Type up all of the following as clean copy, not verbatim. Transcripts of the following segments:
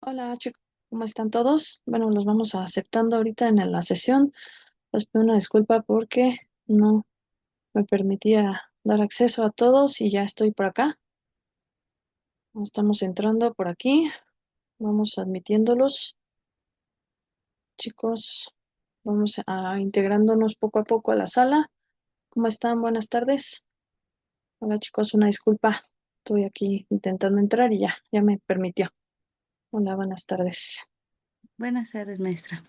Hola chicos, ¿cómo están todos? Bueno, los vamos aceptando ahorita en la sesión. Les pido una disculpa porque no me permitía dar acceso a todos y ya estoy por acá. Estamos entrando por aquí, vamos admitiéndolos. Chicos, vamos a integrándonos poco a poco a la sala. ¿Cómo están? Buenas tardes. Hola chicos, una disculpa. Estoy aquí intentando entrar y ya me permitió. Hola, buenas tardes. Buenas tardes, maestra.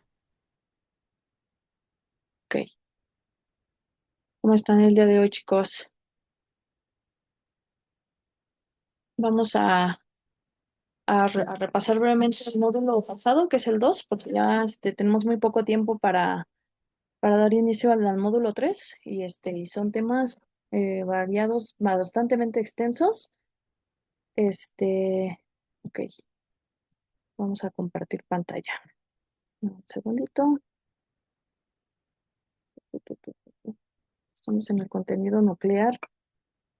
Ok, ¿cómo están el día de hoy, chicos? Vamos a repasar brevemente el módulo pasado, que es el 2 porque ya tenemos muy poco tiempo para dar inicio al módulo 3 y son temas variados, bastante extensos. Ok, vamos a compartir pantalla. Un segundito. Estamos en el contenido nuclear.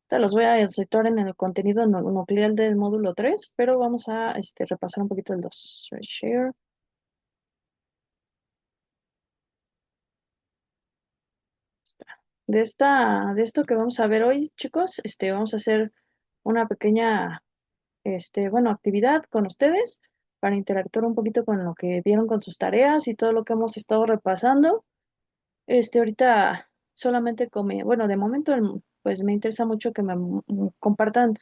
Te los voy a situar en el contenido nuclear del módulo 3 pero vamos a repasar un poquito el 2. Share. De esto que vamos a ver hoy, chicos, vamos a hacer una pequeña, bueno, actividad con ustedes para interactuar un poquito con lo que vieron con sus tareas y todo lo que hemos estado repasando. Ahorita solamente bueno, de momento, pues me interesa mucho que me compartan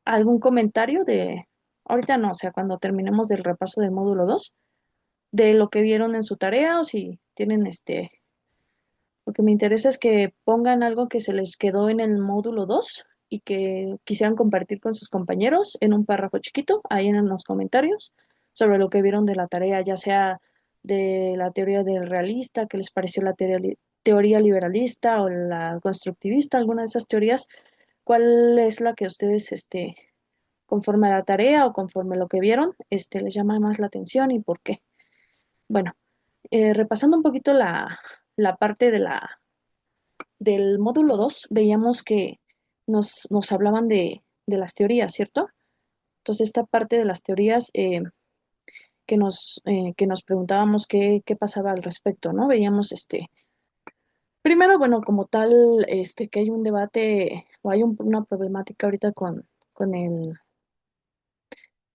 algún comentario ahorita no, o sea, cuando terminemos del repaso del módulo 2 de lo que vieron en su tarea o si tienen lo que me interesa es que pongan algo que se les quedó en el módulo 2 y que quisieran compartir con sus compañeros en un párrafo chiquito, ahí en los comentarios, sobre lo que vieron de la tarea, ya sea de la teoría del realista, qué les pareció la teoría liberalista o la constructivista, alguna de esas teorías, cuál es la que ustedes, conforme a la tarea o conforme a lo que vieron, les llama más la atención y por qué. Bueno, repasando un poquito la parte del módulo 2 veíamos que nos hablaban de las teorías, ¿cierto? Entonces, esta parte de las teorías que nos preguntábamos qué pasaba al respecto, ¿no? Veíamos, primero, bueno, como tal, que hay un debate o hay una problemática ahorita con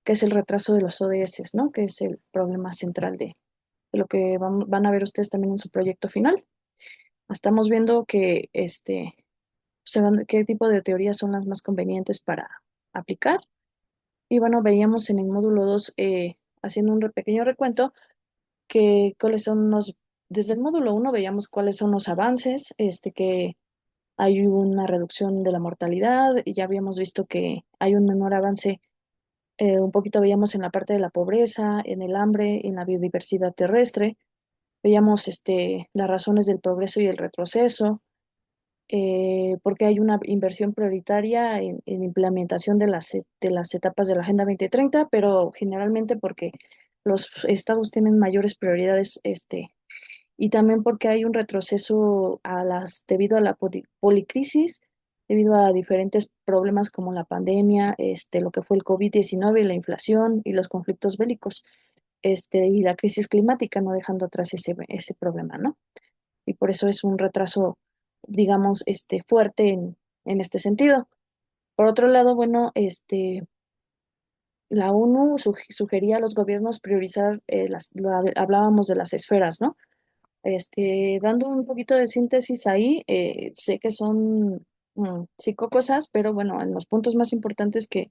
que es el retraso de los ODS, ¿no? Que es el problema central de lo que van a ver ustedes también en su proyecto final. Estamos viendo que qué tipo de teorías son las más convenientes para aplicar. Y bueno, veíamos en el módulo 2 haciendo un pequeño recuento, que cuáles son desde el módulo uno veíamos cuáles son los avances, que hay una reducción de la mortalidad, y ya habíamos visto que hay un menor avance, un poquito veíamos en la parte de la pobreza, en el hambre, en la biodiversidad terrestre, veíamos las razones del progreso y el retroceso, porque hay una inversión prioritaria en implementación de las etapas de la Agenda 2030, pero generalmente porque los estados tienen mayores prioridades, y también porque hay un retroceso debido a la policrisis, debido a diferentes problemas como la pandemia, lo que fue el COVID-19, la inflación y los conflictos bélicos, y la crisis climática, no dejando atrás ese problema, ¿no? Y por eso es un retraso, digamos, fuerte en este sentido. Por otro lado, bueno, la ONU sugería a los gobiernos priorizar, hablábamos de las esferas, ¿no? Dando un poquito de síntesis ahí, sé que son cinco cosas, pero bueno, en los puntos más importantes que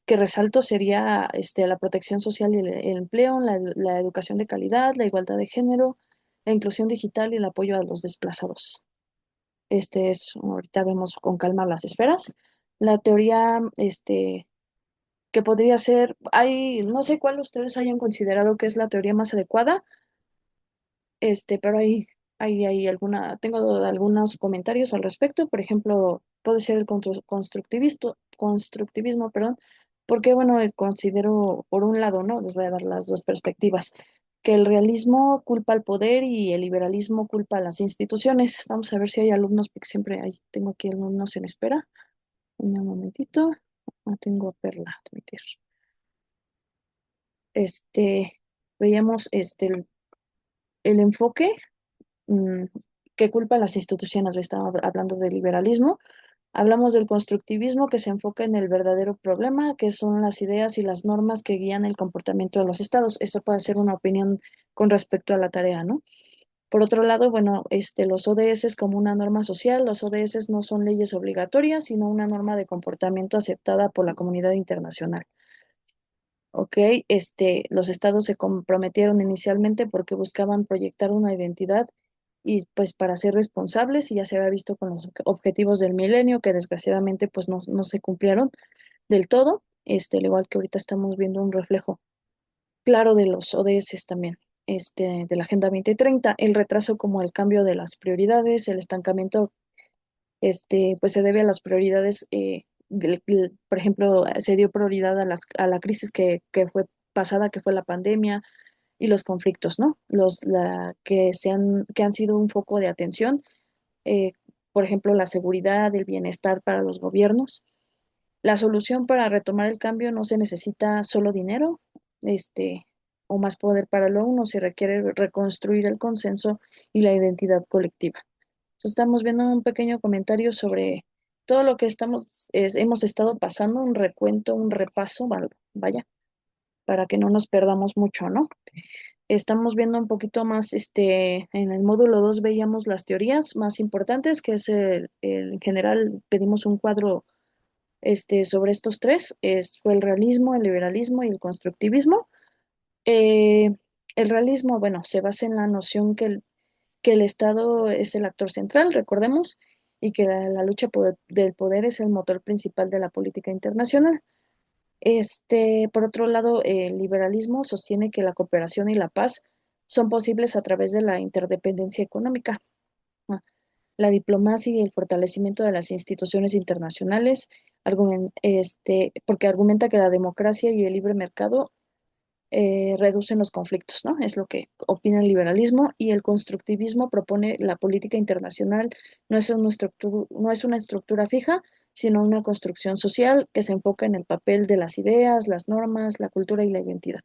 resalto sería la protección social y el empleo, la educación de calidad, la igualdad de género, la inclusión digital y el apoyo a los desplazados. Ahorita vemos con calma las esferas. La teoría, que podría ser, no sé cuál ustedes hayan considerado que es la teoría más adecuada, pero hay tengo algunos comentarios al respecto. Por ejemplo, puede ser el constructivismo, perdón, porque, bueno, considero, por un lado, ¿no? Les voy a dar las dos perspectivas, que el realismo culpa al poder y el liberalismo culpa a las instituciones. Vamos a ver si hay alumnos, porque siempre tengo aquí alumnos en espera. Un momentito. No tengo a Perla, admitir. este, veíamos el enfoque mm, que culpa a las instituciones. Estamos hablando del liberalismo. Hablamos del constructivismo que se enfoca en el verdadero problema, que son las ideas y las normas que guían el comportamiento de los estados. Eso puede ser una opinión con respecto a la tarea, ¿no? Por otro lado, bueno, los ODS como una norma social, los ODS no son leyes obligatorias, sino una norma de comportamiento aceptada por la comunidad internacional. Ok, los estados se comprometieron inicialmente porque buscaban proyectar una identidad y pues para ser responsables, y ya se había visto con los objetivos del milenio que desgraciadamente pues no se cumplieron del todo, al igual que ahorita estamos viendo un reflejo claro de los ODS también, de la Agenda 2030, el retraso como el cambio de las prioridades, el estancamiento, pues se debe a las prioridades, por ejemplo, se dio prioridad a la crisis que fue pasada, que fue la pandemia y los conflictos, ¿no? Que han sido un foco de atención, eh, por ejemplo, la seguridad, el bienestar para los gobiernos. La solución para retomar el cambio no se necesita solo dinero, este, o más poder para la ONU, se requiere reconstruir el consenso y la identidad colectiva. Entonces, estamos viendo un pequeño comentario sobre todo lo que hemos estado pasando, un recuento, un repaso, vaya, para que no nos perdamos mucho, ¿no? Estamos viendo un poquito más, en el módulo 2 veíamos las teorías más importantes, que es en general pedimos un cuadro sobre estos tres, fue el realismo, el liberalismo y el constructivismo. Eh, el realismo, bueno, se basa en la noción que el Estado es el actor central, recordemos, y que la lucha del poder es el motor principal de la política internacional. Por otro lado, el liberalismo sostiene que la cooperación y la paz son posibles a través de la interdependencia económica, ah, la diplomacia y el fortalecimiento de las instituciones internacionales, porque argumenta que la democracia y el libre mercado reducen los conflictos, ¿no? Es lo que opina el liberalismo, y el constructivismo propone la política internacional no es una estructura fija, sino una construcción social que se enfoca en el papel de las ideas, las normas, la cultura y la identidad.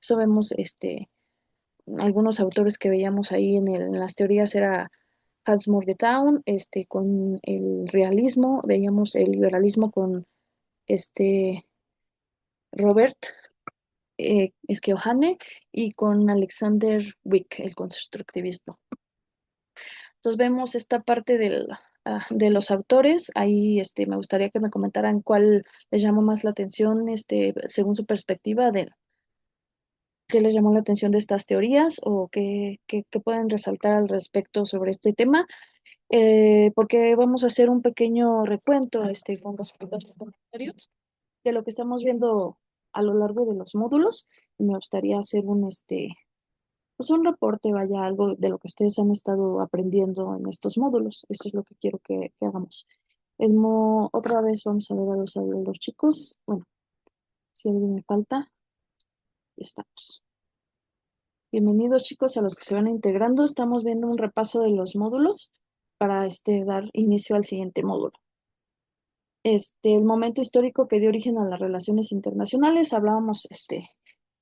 Eso vemos, algunos autores que veíamos ahí en las teorías era Hans Morgenthau, con el realismo, veíamos el liberalismo con este Robert Schiavone, y con Alexander Wick, el constructivismo. Entonces vemos esta parte de los autores. Ahí me gustaría que me comentaran cuál les llamó más la atención, según su perspectiva, de qué les llamó la atención de estas teorías, o qué pueden resaltar al respecto sobre este tema, porque vamos a hacer un pequeño recuento, con respecto a los comentarios de lo que estamos viendo a lo largo de los módulos. Me gustaría hacer pues un reporte, vaya, algo de lo que ustedes han estado aprendiendo en estos módulos. Eso es lo que quiero que hagamos. Otra vez vamos a los chicos. Bueno, si alguien me falta, ya estamos. Bienvenidos, chicos, a los que se van integrando. Estamos viendo un repaso de los módulos para dar inicio al siguiente módulo. El momento histórico que dio origen a las relaciones internacionales. Hablábamos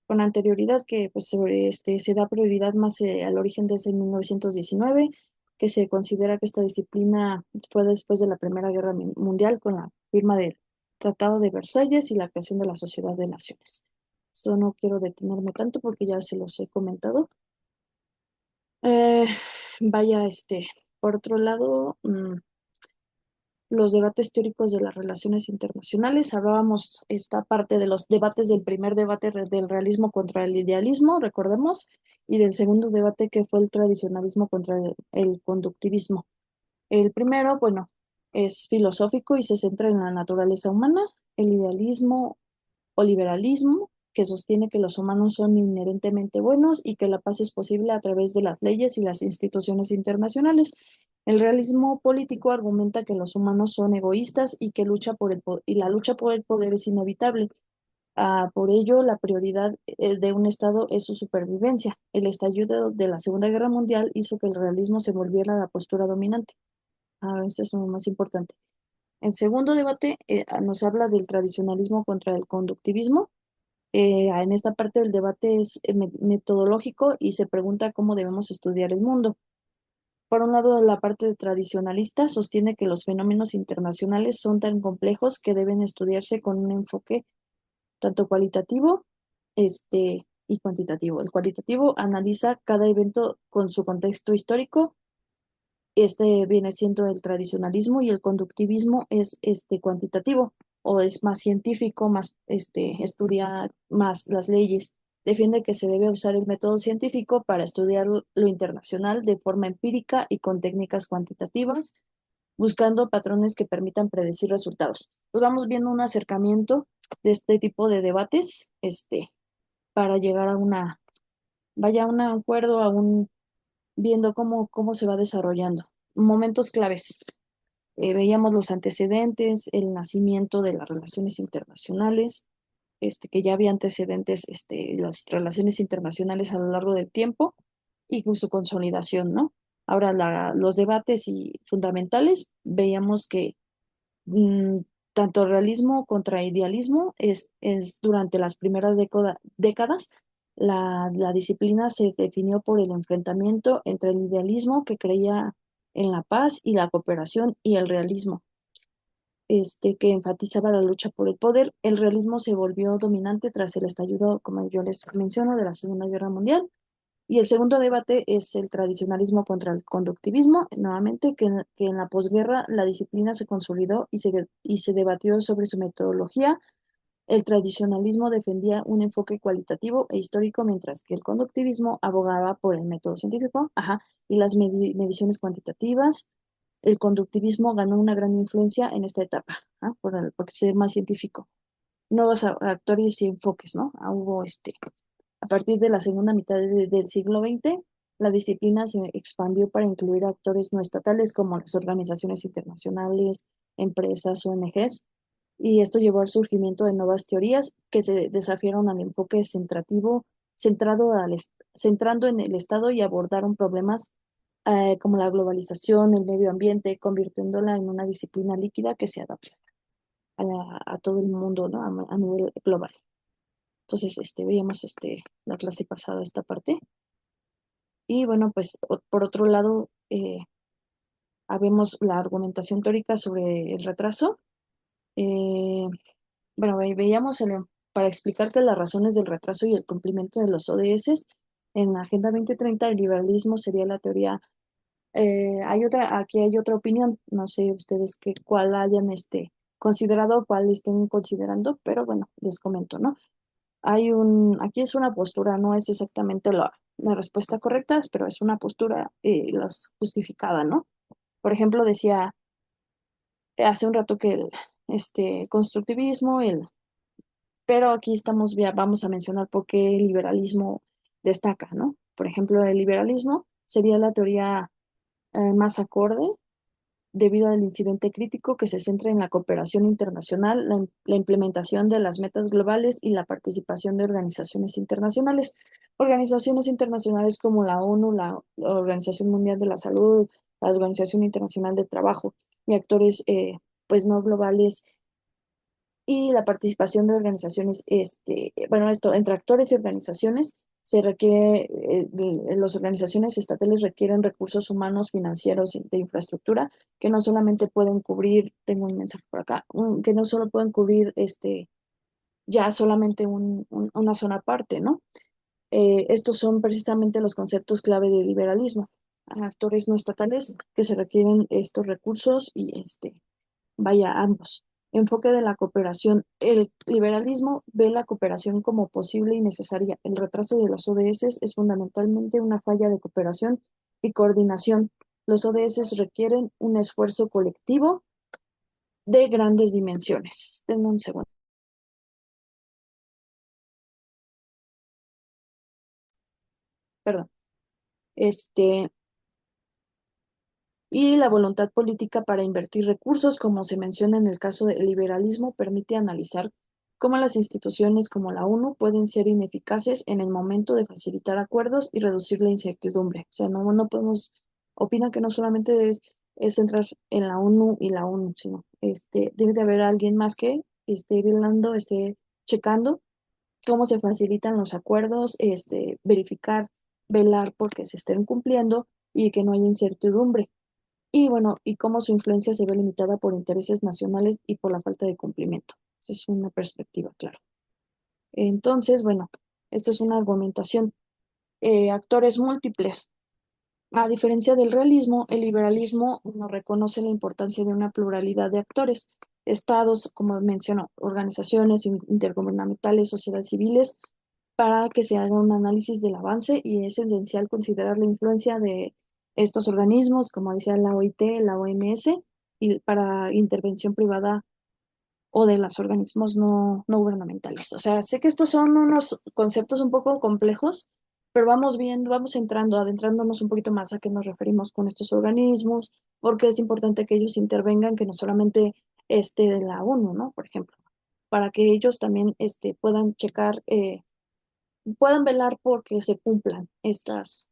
con anterioridad que pues, se da prioridad más al origen desde 1919, que se considera que esta disciplina fue después de la Primera Guerra Mundial, con la firma del Tratado de Versalles y la creación de la Sociedad de Naciones. Eso no quiero detenerme tanto porque ya se los he comentado. Eh, vaya, por otro lado, los debates teóricos de las relaciones internacionales. Hablábamos esta parte de los debates del primer debate del realismo contra el idealismo, recordemos, y del segundo debate, que fue el tradicionalismo contra el conductivismo. El primero, bueno, es filosófico y se centra en la naturaleza humana. El idealismo o liberalismo, que sostiene que los humanos son inherentemente buenos y que la paz es posible a través de las leyes y las instituciones internacionales. El realismo político argumenta que los humanos son egoístas y que la lucha por el poder es inevitable. Por ello, la prioridad de un Estado es su supervivencia. El estallido de la Segunda Guerra Mundial hizo que el realismo se volviera la postura dominante. Este es lo más importante. El segundo debate nos habla del tradicionalismo contra el conductivismo. En esta parte del debate es metodológico y se pregunta cómo debemos estudiar el mundo. Por un lado, la parte tradicionalista sostiene que los fenómenos internacionales son tan complejos que deben estudiarse con un enfoque tanto cualitativo, y cuantitativo. El cualitativo analiza cada evento con su contexto histórico. Este viene siendo el tradicionalismo y el conductivismo es cuantitativo o es más científico, más estudia más las leyes. Defiende que se debe usar el método científico para estudiar lo internacional de forma empírica y con técnicas cuantitativas, buscando patrones que permitan predecir resultados. Pues vamos viendo un acercamiento de este tipo de debates, para llegar a vaya a un acuerdo, viendo cómo se va desarrollando. Momentos claves. Veíamos los antecedentes, el nacimiento de las relaciones internacionales, que ya había antecedentes, las relaciones internacionales a lo largo del tiempo y con su consolidación, ¿no? Ahora, los debates y fundamentales, veíamos que mm, tanto realismo contra idealismo es durante las primeras décadas, la disciplina se definió por el enfrentamiento entre el idealismo que creía en la paz y la cooperación y el realismo, que enfatizaba la lucha por el poder. El realismo se volvió dominante tras el estallido, como yo les menciono, de la Segunda Guerra Mundial. Y el segundo debate es el tradicionalismo contra el conductivismo, nuevamente, que en la posguerra la disciplina se consolidó y se debatió sobre su metodología. El tradicionalismo defendía un enfoque cualitativo e histórico, mientras que el conductivismo abogaba por el método científico, ajá, y las mediciones cuantitativas. El conductivismo ganó una gran influencia en esta etapa, ¿ah? Por ser más científico. Nuevos actores y enfoques, ¿no? Hubo a partir de la segunda mitad del siglo XX, la disciplina se expandió para incluir actores no estatales como las organizaciones internacionales, empresas, ONGs, y esto llevó al surgimiento de nuevas teorías que se desafiaron al enfoque centrando en el Estado y abordaron problemas como la globalización, el medio ambiente, convirtiéndola en una disciplina líquida que se adapta a todo el mundo, ¿no? A nivel global. Entonces, veíamos la clase pasada esta parte. Y bueno, pues por otro lado, habemos la argumentación teórica sobre el retraso. Eh, bueno, veíamos para explicar que las razones del retraso y el cumplimiento de los ODS en la Agenda 2030, el liberalismo sería la teoría. Aquí hay otra opinión, no sé ustedes cuál hayan considerado, cuál estén considerando, pero bueno, les comento, ¿no? Aquí es una postura, no es exactamente la respuesta correcta, pero es una postura justificada, ¿no? Por ejemplo, decía hace un rato que el constructivismo, pero aquí vamos a mencionar por qué el liberalismo destaca, ¿no? Por ejemplo, el liberalismo sería la teoría más acorde debido al incidente crítico que se centra en la cooperación internacional, la implementación de las metas globales y la participación de organizaciones internacionales. Organizaciones internacionales como la ONU, la Organización Mundial de la Salud, la Organización Internacional del Trabajo y actores pues no globales, y la participación de organizaciones, bueno, esto, entre actores y organizaciones, se requiere, las organizaciones estatales requieren recursos humanos, financieros y de infraestructura que no solamente pueden cubrir, tengo un mensaje por acá, que no solo pueden cubrir ya solamente una zona aparte, ¿no? Estos son precisamente los conceptos clave del liberalismo. Actores no estatales que se requieren estos recursos y vaya, ambos. Enfoque de la cooperación. El liberalismo ve la cooperación como posible y necesaria. El retraso de los ODS es fundamentalmente una falla de cooperación y coordinación. Los ODS requieren un esfuerzo colectivo de grandes dimensiones. Denme un segundo. Perdón. Este, y la voluntad política para invertir recursos, como se menciona en el caso del liberalismo, permite analizar cómo las instituciones como la ONU pueden ser ineficaces en el momento de facilitar acuerdos y reducir la incertidumbre. O sea, no podemos, opina que no solamente es centrar en la ONU y la ONU, sino debe de haber alguien más que esté velando, esté checando cómo se facilitan los acuerdos, verificar, velar porque se estén cumpliendo y que no haya incertidumbre. Y bueno, y cómo su influencia se ve limitada por intereses nacionales y por la falta de cumplimiento. Esa es una perspectiva, claro. Entonces, bueno, esta es una argumentación. Actores múltiples. A diferencia del realismo, el liberalismo no reconoce la importancia de una pluralidad de actores, estados, como mencionó, organizaciones intergubernamentales, sociedades civiles, para que se haga un análisis del avance y es esencial considerar la influencia de estos organismos, como decía la OIT, la OMS, y para intervención privada o de los organismos no gubernamentales. O sea, sé que estos son unos conceptos un poco complejos, pero vamos viendo, vamos entrando, adentrándonos un poquito más a qué nos referimos con estos organismos, porque es importante que ellos intervengan, que no solamente de la ONU, ¿no? Por ejemplo, para que ellos también puedan checar, puedan velar por que se cumplan estos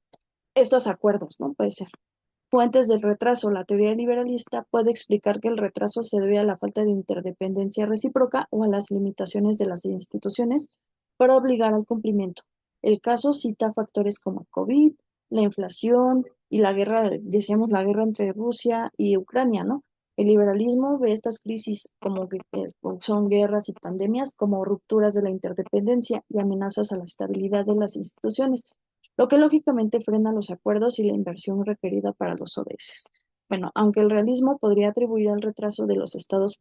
acuerdos, ¿no? Puede ser. Fuentes del retraso. La teoría liberalista puede explicar que el retraso se debe a la falta de interdependencia recíproca o a las limitaciones de las instituciones para obligar al cumplimiento. El caso cita factores como el COVID, la inflación y la guerra, decíamos la guerra entre Rusia y Ucrania, ¿no? El liberalismo ve estas crisis como que son guerras y pandemias como rupturas de la interdependencia y amenazas a la estabilidad de las instituciones, lo que lógicamente frena los acuerdos y la inversión requerida para los ODS. Bueno, aunque el realismo podría atribuir al retraso de los estados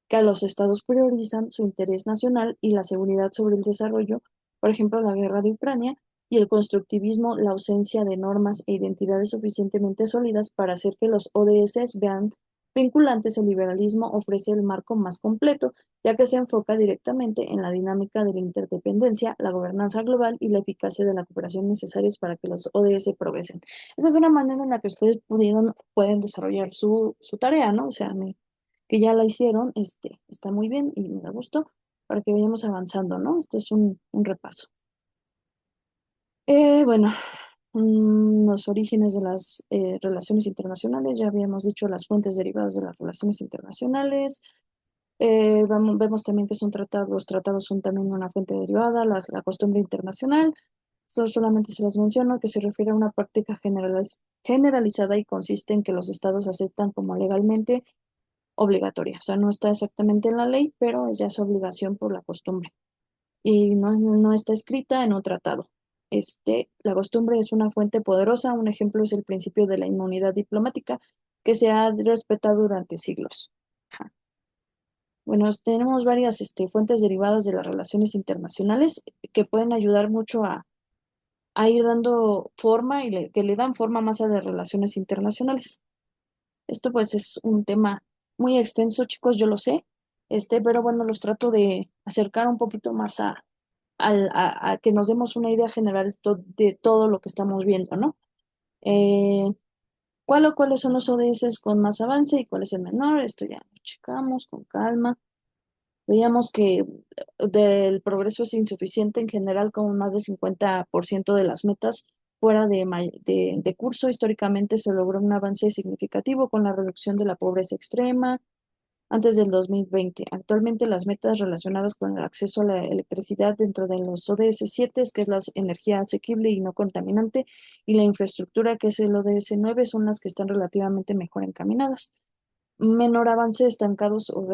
que a los estados priorizan su interés nacional y la seguridad sobre el desarrollo, por ejemplo, la guerra de Ucrania, y el constructivismo, la ausencia de normas e identidades suficientemente sólidas para hacer que los ODS vean vinculantes. El liberalismo ofrece el marco más completo, ya que se enfoca directamente en la dinámica de la interdependencia, la gobernanza global y la eficacia de la cooperación necesarias para que los ODS progresen. Esa es una manera en la que ustedes pueden desarrollar su tarea, ¿no? O sea, que ya la hicieron, está muy bien y me da gusto para que vayamos avanzando, ¿no? Esto es un repaso. Bueno, los orígenes de las relaciones internacionales, ya habíamos dicho las fuentes derivadas de las relaciones internacionales. Vemos también que son tratados, los tratados son también una fuente derivada, la costumbre internacional. Solamente se los menciono que se refiere a una práctica generalizada y consiste en que los estados aceptan como legalmente obligatoria. O sea, no está exactamente en la ley, pero ya es obligación por la costumbre. Y no está escrita en un tratado. La costumbre es una fuente poderosa. Un ejemplo es el principio de la inmunidad diplomática, que se ha respetado durante siglos. Ajá. Bueno, tenemos varias fuentes derivadas de las relaciones internacionales que pueden ayudar mucho a ir dando forma y que le dan forma más a las relaciones internacionales. Esto pues es un tema muy extenso, chicos, yo lo sé, pero bueno, los trato de acercar un poquito más a que nos demos una idea general de todo lo que estamos viendo, ¿no? Eh, ¿Cuáles son los ODS con más avance y cuál es el menor? Esto ya lo checamos con calma. Veíamos que del progreso es insuficiente en general, con más del 50% de las metas fuera de curso. Históricamente se logró un avance significativo con la reducción de la pobreza extrema antes del 2020. Actualmente las metas relacionadas con el acceso a la electricidad dentro de los ODS 7, que es la energía asequible y no contaminante, y la infraestructura, que es el ODS 9, son las que están relativamente mejor encaminadas. Menor avance, estancados o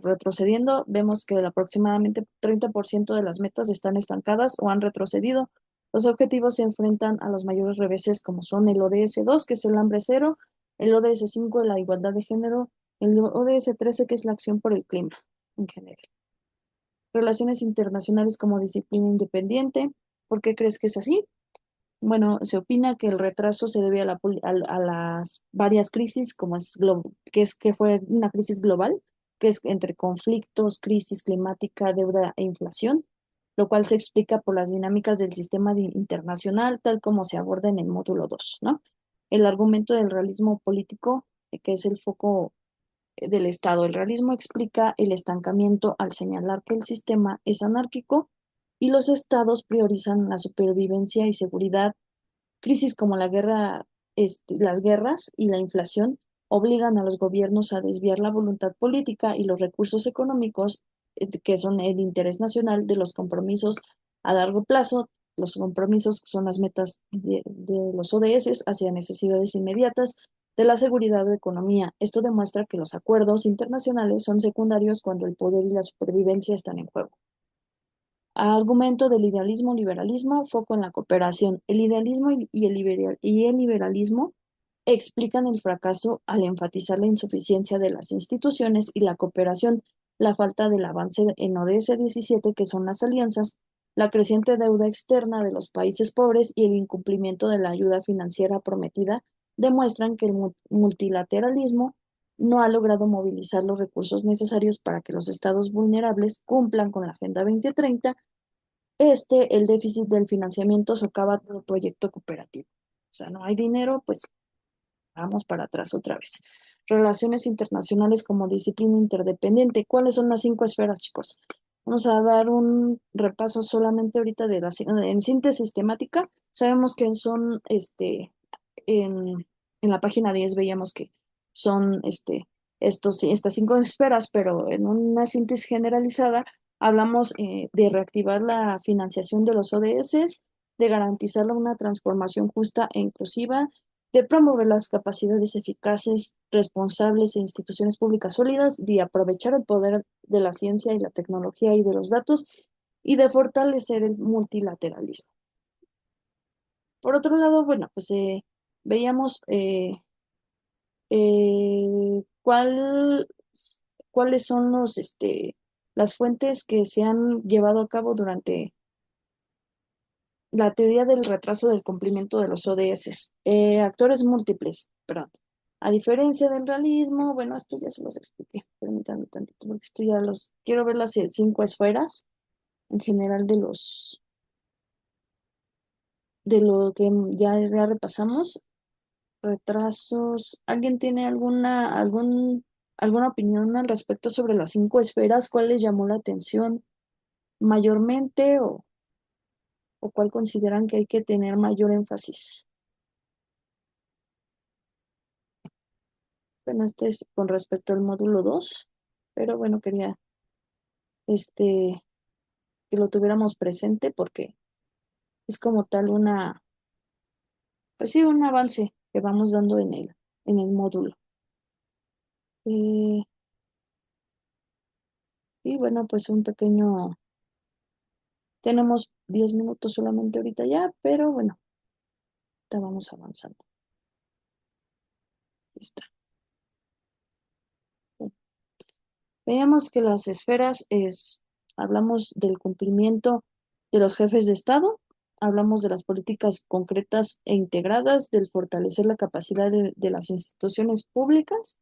retrocediendo. Vemos que aproximadamente 30% de las metas están estancadas o han retrocedido. Los objetivos se enfrentan a los mayores reveses, como son el ODS 2, que es el hambre cero, el ODS 5, la igualdad de género, el ODS 13, que es la acción por el clima en general. Relaciones internacionales como disciplina independiente. ¿Por qué crees que es así? Bueno, se opina que el retraso se debe a las varias crisis, como que fue una crisis global, que es entre conflictos, crisis climática, deuda e inflación, lo cual se explica por las dinámicas del sistema internacional, tal como se aborda en el módulo 2, ¿no? El argumento del realismo político, que es el foco del Estado. El realismo explica el estancamiento al señalar que el sistema es anárquico y los estados priorizan la supervivencia y seguridad. Crisis como las guerras y la inflación obligan a los gobiernos a desviar la voluntad política y los recursos económicos que son el interés nacional de los compromisos a largo plazo. Los compromisos son las metas de los ODS hacia necesidades inmediatas de la seguridad de economía. Esto demuestra que los acuerdos internacionales son secundarios cuando el poder y la supervivencia están en juego. Argumento del idealismo, liberalismo, foco en la cooperación. El idealismo y el liberalismo explican el fracaso al enfatizar la insuficiencia de las instituciones y la cooperación, la falta del avance en ODS 17, que son las alianzas, la creciente deuda externa de los países pobres y el incumplimiento de la ayuda financiera prometida demuestran que el multilateralismo no ha logrado movilizar los recursos necesarios para que los estados vulnerables cumplan con la Agenda 2030. El déficit del financiamiento socava todo proyecto cooperativo. O sea, no hay dinero, pues vamos para atrás otra vez. Relaciones internacionales como disciplina interdependiente. ¿Cuáles son las 5 esferas, chicos? Vamos a dar un repaso solamente ahorita en síntesis temática. Sabemos que son, en, en la página 10 veíamos que son, estas 5 esferas, pero en una síntesis generalizada hablamos de reactivar la financiación de los ODS, de garantizar una transformación justa e inclusiva, de promover las capacidades eficaces, responsables e instituciones públicas sólidas, de aprovechar el poder de la ciencia y la tecnología y de los datos, y de fortalecer el multilateralismo. Por otro lado, bueno, pues veíamos eh, cuáles son las fuentes que se han llevado a cabo durante la teoría del retraso del cumplimiento de los ODS. Actores múltiples, perdón. A diferencia del realismo, bueno, esto ya se los expliqué, permítanme tantito, porque esto ya los, quiero ver las 5 esferas en general de lo que ya repasamos. Retrasos. ¿Alguien tiene alguna opinión al respecto sobre las 5 esferas? ¿Cuál les llamó la atención mayormente o cuál consideran que hay que tener mayor énfasis? Bueno, este es con respecto al módulo 2, pero bueno, quería que lo tuviéramos presente porque es como tal pues sí, un avance que vamos dando en el módulo. Eh, y bueno, pues tenemos 10 minutos solamente ahorita ya, pero bueno, ya vamos avanzando. Ahí está. Veamos que las esferas hablamos del cumplimiento de los jefes de Estado, hablamos de las políticas concretas e integradas, del fortalecer la capacidad de las instituciones públicas,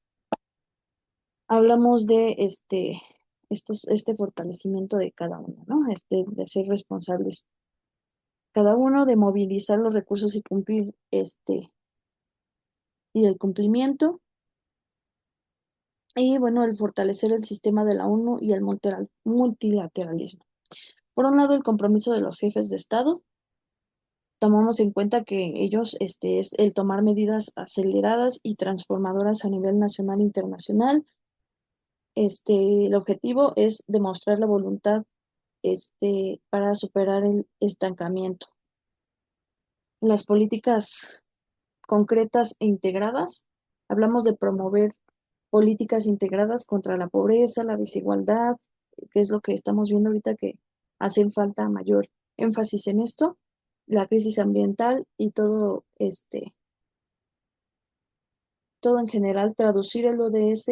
hablamos de este fortalecimiento de cada uno, ¿no? De ser responsables cada uno, de movilizar los recursos y cumplir y el cumplimiento. Y bueno, el fortalecer el sistema de la ONU y el multilateralismo. Por un lado, el compromiso de los jefes de Estado. Tomamos en cuenta que ellos, es el tomar medidas aceleradas y transformadoras a nivel nacional e internacional. El objetivo es demostrar la voluntad, para superar el estancamiento. Las políticas concretas e integradas. Hablamos de promover políticas integradas contra la pobreza, la desigualdad, que es lo que estamos viendo ahorita que hacen falta mayor énfasis en esto, la crisis ambiental y todo en general, traducir el ODS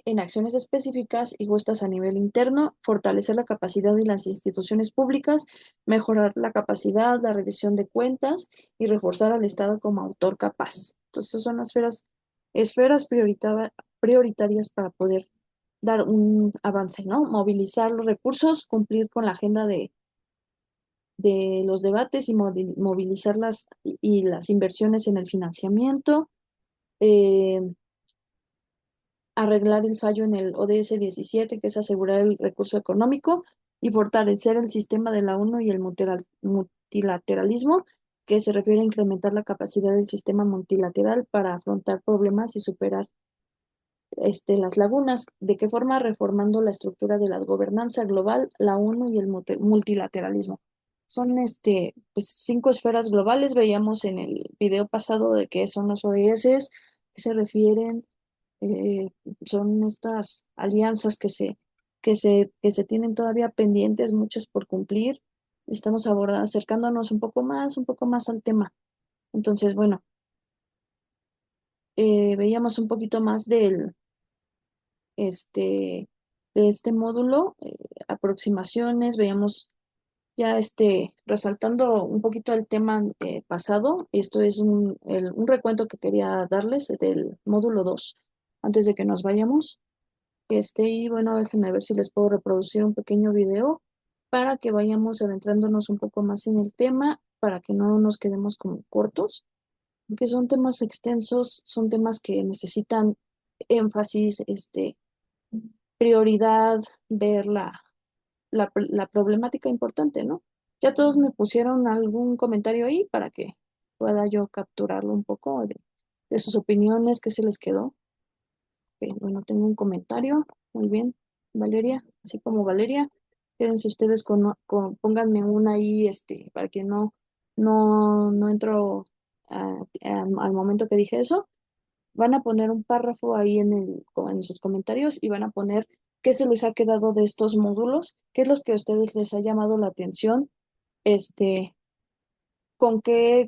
en acciones específicas y justas a nivel interno, fortalecer la capacidad de las instituciones públicas, mejorar la capacidad, la rendición de cuentas y reforzar al Estado como autor capaz. Entonces son las esferas prioritarias para poder dar un avance, ¿no? Movilizar los recursos, cumplir con la agenda de los debates y movilizar y las inversiones en el financiamiento, eh, arreglar el fallo en el ODS 17, que es asegurar el recurso económico, y fortalecer el sistema de la ONU y el multilateralismo, que se refiere a incrementar la capacidad del sistema multilateral para afrontar problemas y superar las lagunas. ¿De qué forma? Reformando la estructura de la gobernanza global, la ONU y el multilateralismo. Son pues 5 esferas globales. Veíamos en el video pasado de qué son los ODS, qué se refieren. eh, Son estas alianzas que se tienen todavía pendientes, muchas por cumplir. Estamos abordando, acercándonos un poco más al tema. Entonces, bueno, veíamos un poquito más este, de este módulo, aproximaciones, veíamos ya resaltando un poquito el tema pasado. Esto es un recuento que quería darles del módulo 2 antes de que nos vayamos. Y bueno, déjenme ver si les puedo reproducir un pequeño video para que vayamos adentrándonos un poco más en el tema, para que no nos quedemos como cortos, porque son temas extensos, son temas que necesitan énfasis, prioridad, ver la problemática importante, ¿no? Ya todos me pusieron algún comentario ahí para que pueda yo capturarlo un poco de sus opiniones, qué se les quedó. Ok, bueno, tengo un comentario. Muy bien, Valeria, así como Valeria, quédense ustedes pónganme una ahí, para que no entro al momento que dije eso. Van a poner un párrafo ahí en sus comentarios y van a poner qué se les ha quedado de estos módulos, qué es lo que a ustedes les ha llamado la atención, este, con qué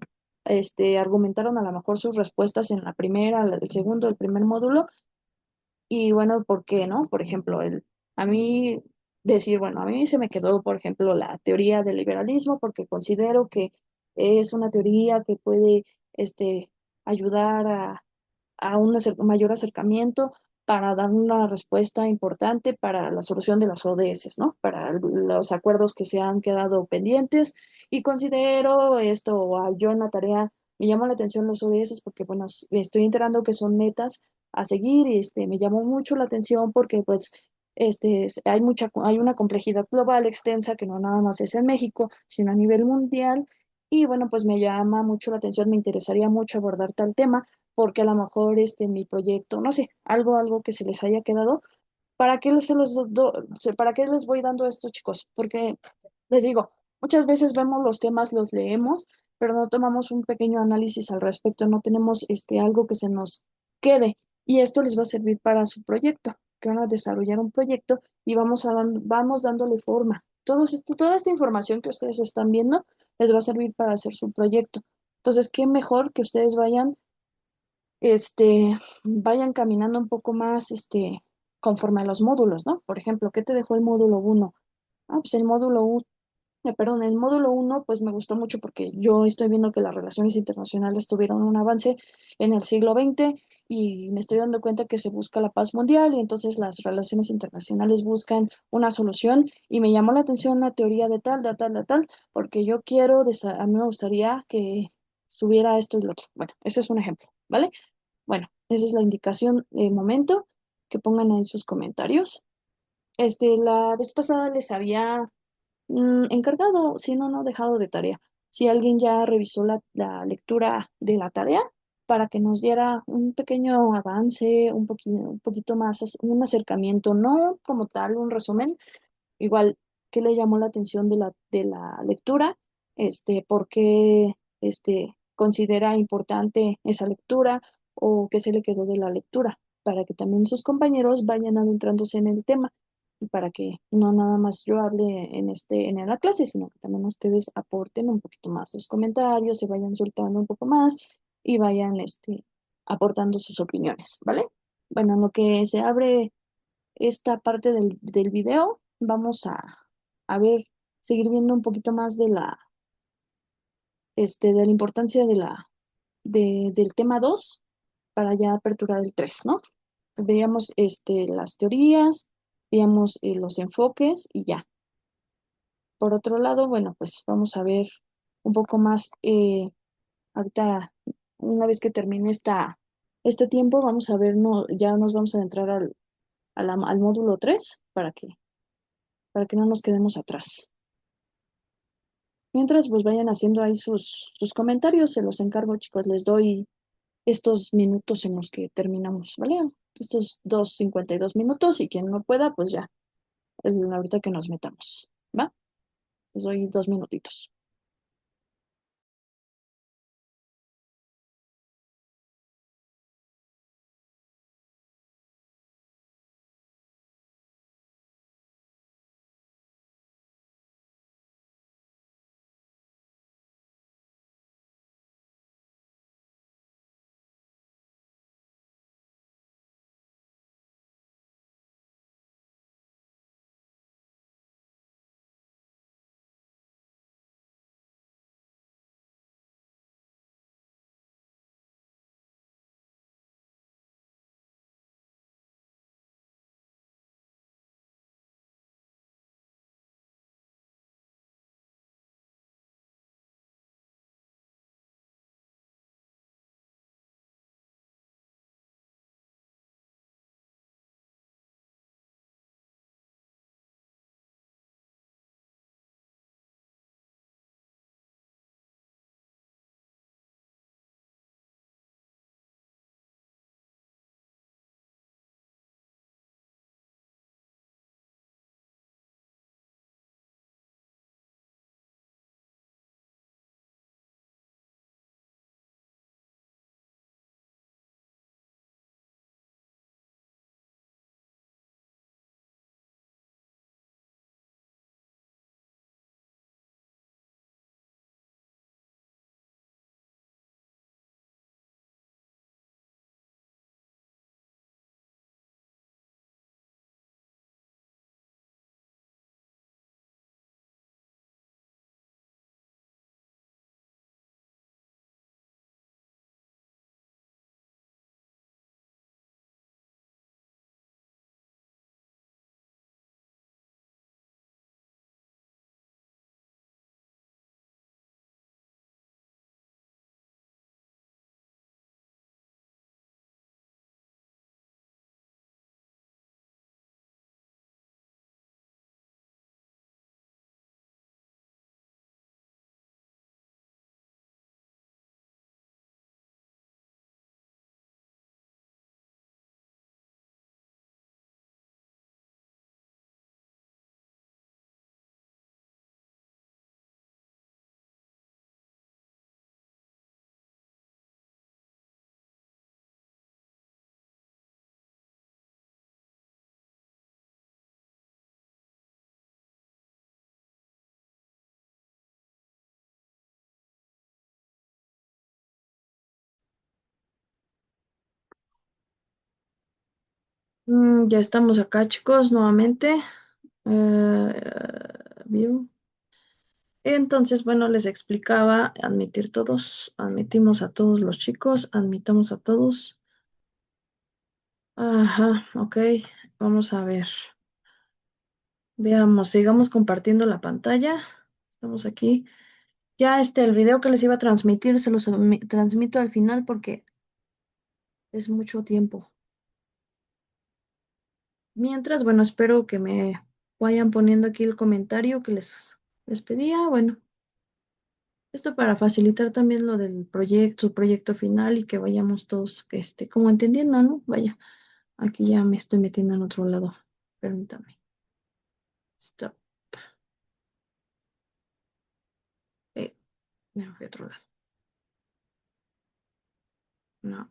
argumentaron a lo mejor sus respuestas en la primera, el segundo, el primer módulo, y bueno, ¿por qué, no? Por ejemplo, a mí decir, bueno, a mí se me quedó, por ejemplo, la teoría del liberalismo porque considero que es una teoría que puede ayudar a un mayor acercamiento para dar una respuesta importante para la solución de las ODS, ¿no? Para los acuerdos que se han quedado pendientes. Y considero esto, yo en la tarea, me llamó la atención los ODS porque, bueno, me estoy enterando que son metas a seguir y me llamó mucho la atención porque, pues, hay una complejidad global extensa que no nada más es en México, sino a nivel mundial. Y bueno, pues me llama mucho la atención, me interesaría mucho abordar tal tema porque a lo mejor en mi proyecto, no sé, algo que se les haya quedado. ¿Para qué para qué les voy dando esto, chicos? Porque les digo, muchas veces vemos los temas, los leemos, pero no tomamos un pequeño análisis al respecto, no tenemos algo que se nos quede. Y esto les va a servir para su proyecto, que van a desarrollar un proyecto y vamos dándole forma. Toda esta información que ustedes están viendo les va a servir para hacer su proyecto. Entonces, qué mejor que ustedes vayan caminando un poco más, conforme a los módulos, ¿no? Por ejemplo, ¿qué te dejó el módulo uno? Ah, pues el módulo uno, pues me gustó mucho porque yo estoy viendo que las relaciones internacionales tuvieron un avance en el siglo XX y me estoy dando cuenta que se busca la paz mundial y entonces las relaciones internacionales buscan una solución y me llamó la atención la teoría de tal, porque yo a mí me gustaría que estuviera esto y lo otro. Bueno, ese es un ejemplo, ¿vale? Bueno, esa es la indicación de momento, que pongan ahí sus comentarios. La vez pasada les había encargado, si no, no dejado de tarea. Si alguien ya revisó la lectura de la tarea, para que nos diera un pequeño avance, un poquito más, un acercamiento, no como tal, un resumen, igual, ¿qué le llamó la atención de la lectura? ¿Por qué considera importante esa lectura o qué se le quedó de la lectura? Para que también sus compañeros vayan adentrándose en el tema y para que no nada más yo hable en la clase, sino que también ustedes aporten un poquito más sus comentarios, se vayan soltando un poco más y vayan aportando sus opiniones, ¿vale? Bueno, en lo que se abre esta parte del video, vamos a ver, seguir viendo un poquito más de la importancia del tema 2 para ya aperturar el 3, ¿no? Veíamos las teorías, veíamos los enfoques y ya. Por otro lado, bueno, pues vamos a ver un poco más, ahorita, una vez que termine este tiempo, vamos a ver, no, ya nos vamos a entrar al módulo 3 para que no nos quedemos atrás. Mientras, pues vayan haciendo ahí sus comentarios, se los encargo, chicos, les doy estos minutos en los que terminamos, ¿vale? estos 2:52 y quien no pueda, pues ya, es ahorita que nos metamos, ¿va? Les doy 2 minutitos. Ya estamos acá, chicos, nuevamente. View. Entonces, bueno, les explicaba admitir todos, admitimos a todos los chicos, admitamos a todos. Ajá, ok, vamos a ver. Veamos, sigamos compartiendo la pantalla. Estamos aquí. Ya el video que les iba a transmitir se los transmito al final porque es mucho tiempo. Mientras, bueno, espero que me vayan poniendo aquí el comentario que les pedía. Bueno, esto para facilitar también lo del proyecto, su proyecto final y que vayamos todos, como entendiendo, ¿no? Vaya, aquí ya me estoy metiendo en otro lado. Permítame. Stop. Eh, me fui a otro lado. No.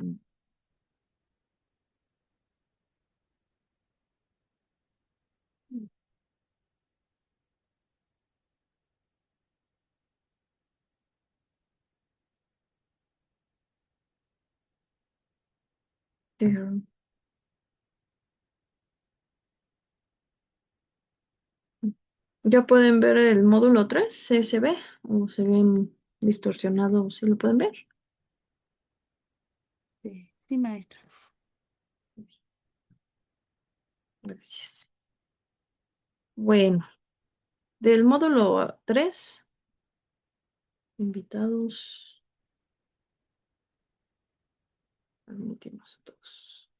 Mm, eh, ¿Ya pueden ver el módulo 3? ¿Se ve? ¿O se ve distorsionado? ¿Sí lo pueden ver? Sí, sí, maestra. Gracias. Bueno, del módulo 3, invitados, admitimos a todos.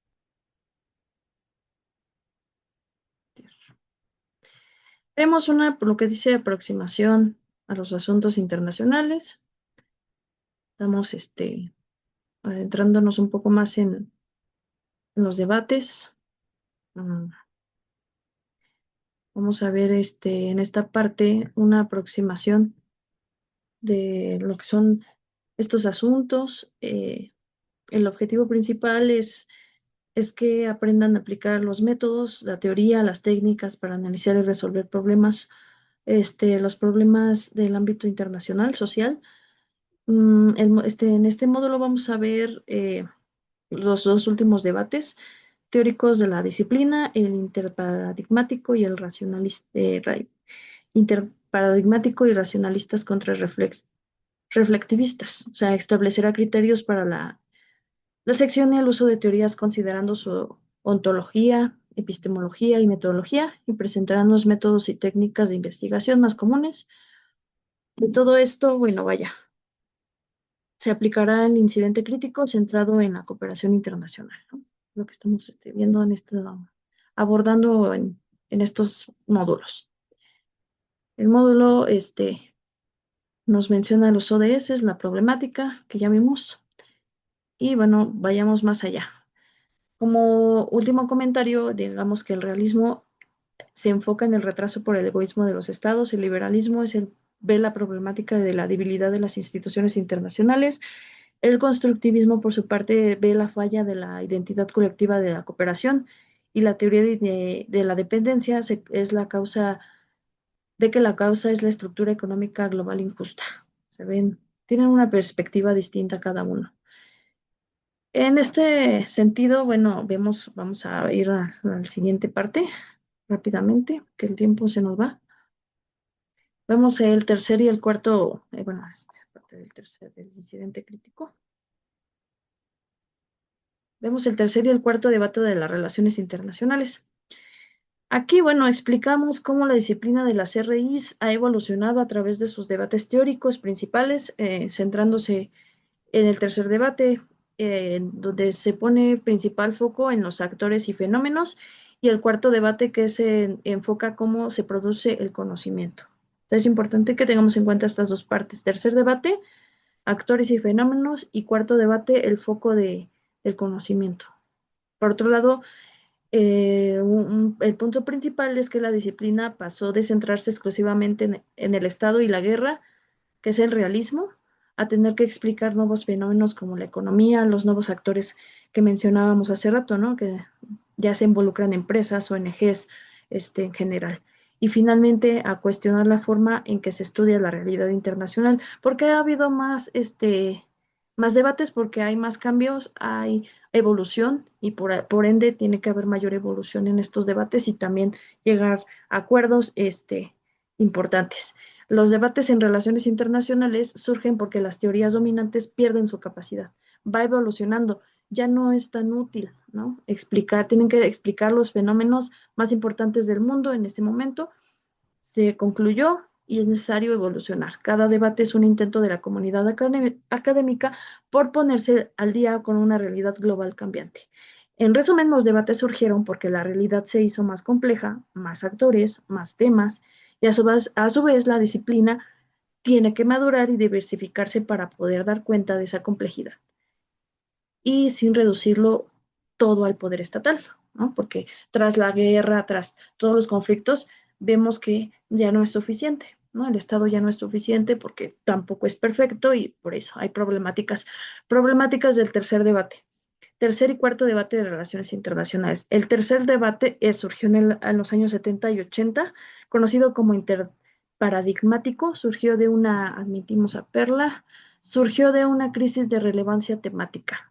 Vemos una, por lo que dice, aproximación a los asuntos internacionales. Estamos adentrándonos un poco más en los debates. Mm, Vamos a ver en esta parte una aproximación de lo que son estos asuntos. El objetivo principal es que aprendan a aplicar los métodos, la teoría, las técnicas para analizar y resolver problemas, los problemas del ámbito internacional, social. En este módulo vamos a ver los dos últimos debates teóricos de la disciplina, el interparadigmático y el interparadigmático y racionalistas contra reflectivistas. O sea, establecerá criterios para la sección y el uso de teorías considerando su ontología, epistemología y metodología y presentarán los métodos y técnicas de investigación más comunes. De todo esto, bueno, vaya, se aplicará el incidente crítico centrado en la cooperación internacional, ¿no? Lo que estamos viendo abordando en estos módulos. El módulo nos menciona los ODS, la problemática que ya vimos, y bueno, vayamos más allá. Como último comentario, digamos que el realismo se enfoca en el retraso por el egoísmo de los estados, el liberalismo ve la problemática de la debilidad de las instituciones internacionales, el constructivismo, por su parte, ve la falla de la identidad colectiva de la cooperación y la teoría de la dependencia es la causa, ve que la causa es la estructura económica global injusta. Se ven, tienen una perspectiva distinta cada uno. En este sentido, bueno, vamos a ir a la siguiente parte rápidamente, que el tiempo se nos va. Vemos el tercer y el cuarto, bueno, esta parte del tercer, del incidente crítico. Vemos el tercer y el cuarto debate de las relaciones internacionales. Aquí, bueno, explicamos cómo la disciplina de las RIs ha evolucionado a través de sus debates teóricos principales, centrándose en el tercer debate, donde se pone principal foco en los actores y fenómenos, y el cuarto debate que se enfoca cómo se produce el conocimiento. Entonces, es importante que tengamos en cuenta estas dos partes. Tercer debate, actores y fenómenos, y cuarto debate, el foco del conocimiento. Por otro lado, el punto principal es que la disciplina pasó de centrarse exclusivamente en el Estado y la guerra, que es el realismo, a tener que explicar nuevos fenómenos como la economía, los nuevos actores que mencionábamos hace rato, ¿no? Que ya se involucran empresas, ONGs, en general. Y finalmente a cuestionar la forma en que se estudia la realidad internacional, porque ha habido más debates, porque hay más cambios, hay evolución y por ende tiene que haber mayor evolución en estos debates y también llegar a acuerdos importantes. Los debates en relaciones internacionales surgen porque las teorías dominantes pierden su capacidad. Va evolucionando, ya no es tan útil, ¿no? Tienen que explicar los fenómenos más importantes del mundo en este momento. Se concluyó y es necesario evolucionar. Cada debate es un intento de la comunidad académica por ponerse al día con una realidad global cambiante. En resumen, los debates surgieron porque la realidad se hizo más compleja, más actores, más temas, y a su vez la disciplina tiene que madurar y diversificarse para poder dar cuenta de esa complejidad y sin reducirlo todo al poder estatal, ¿no? Porque tras la guerra, tras todos los conflictos, vemos que ya no es suficiente, ¿no? El Estado ya no es suficiente porque tampoco es perfecto y por eso hay problemáticas del tercer debate. Tercer y cuarto debate de relaciones internacionales. El tercer debate surgió en los años 70 y 80, conocido como interparadigmático, admitimos a Perla, surgió de una crisis de relevancia temática.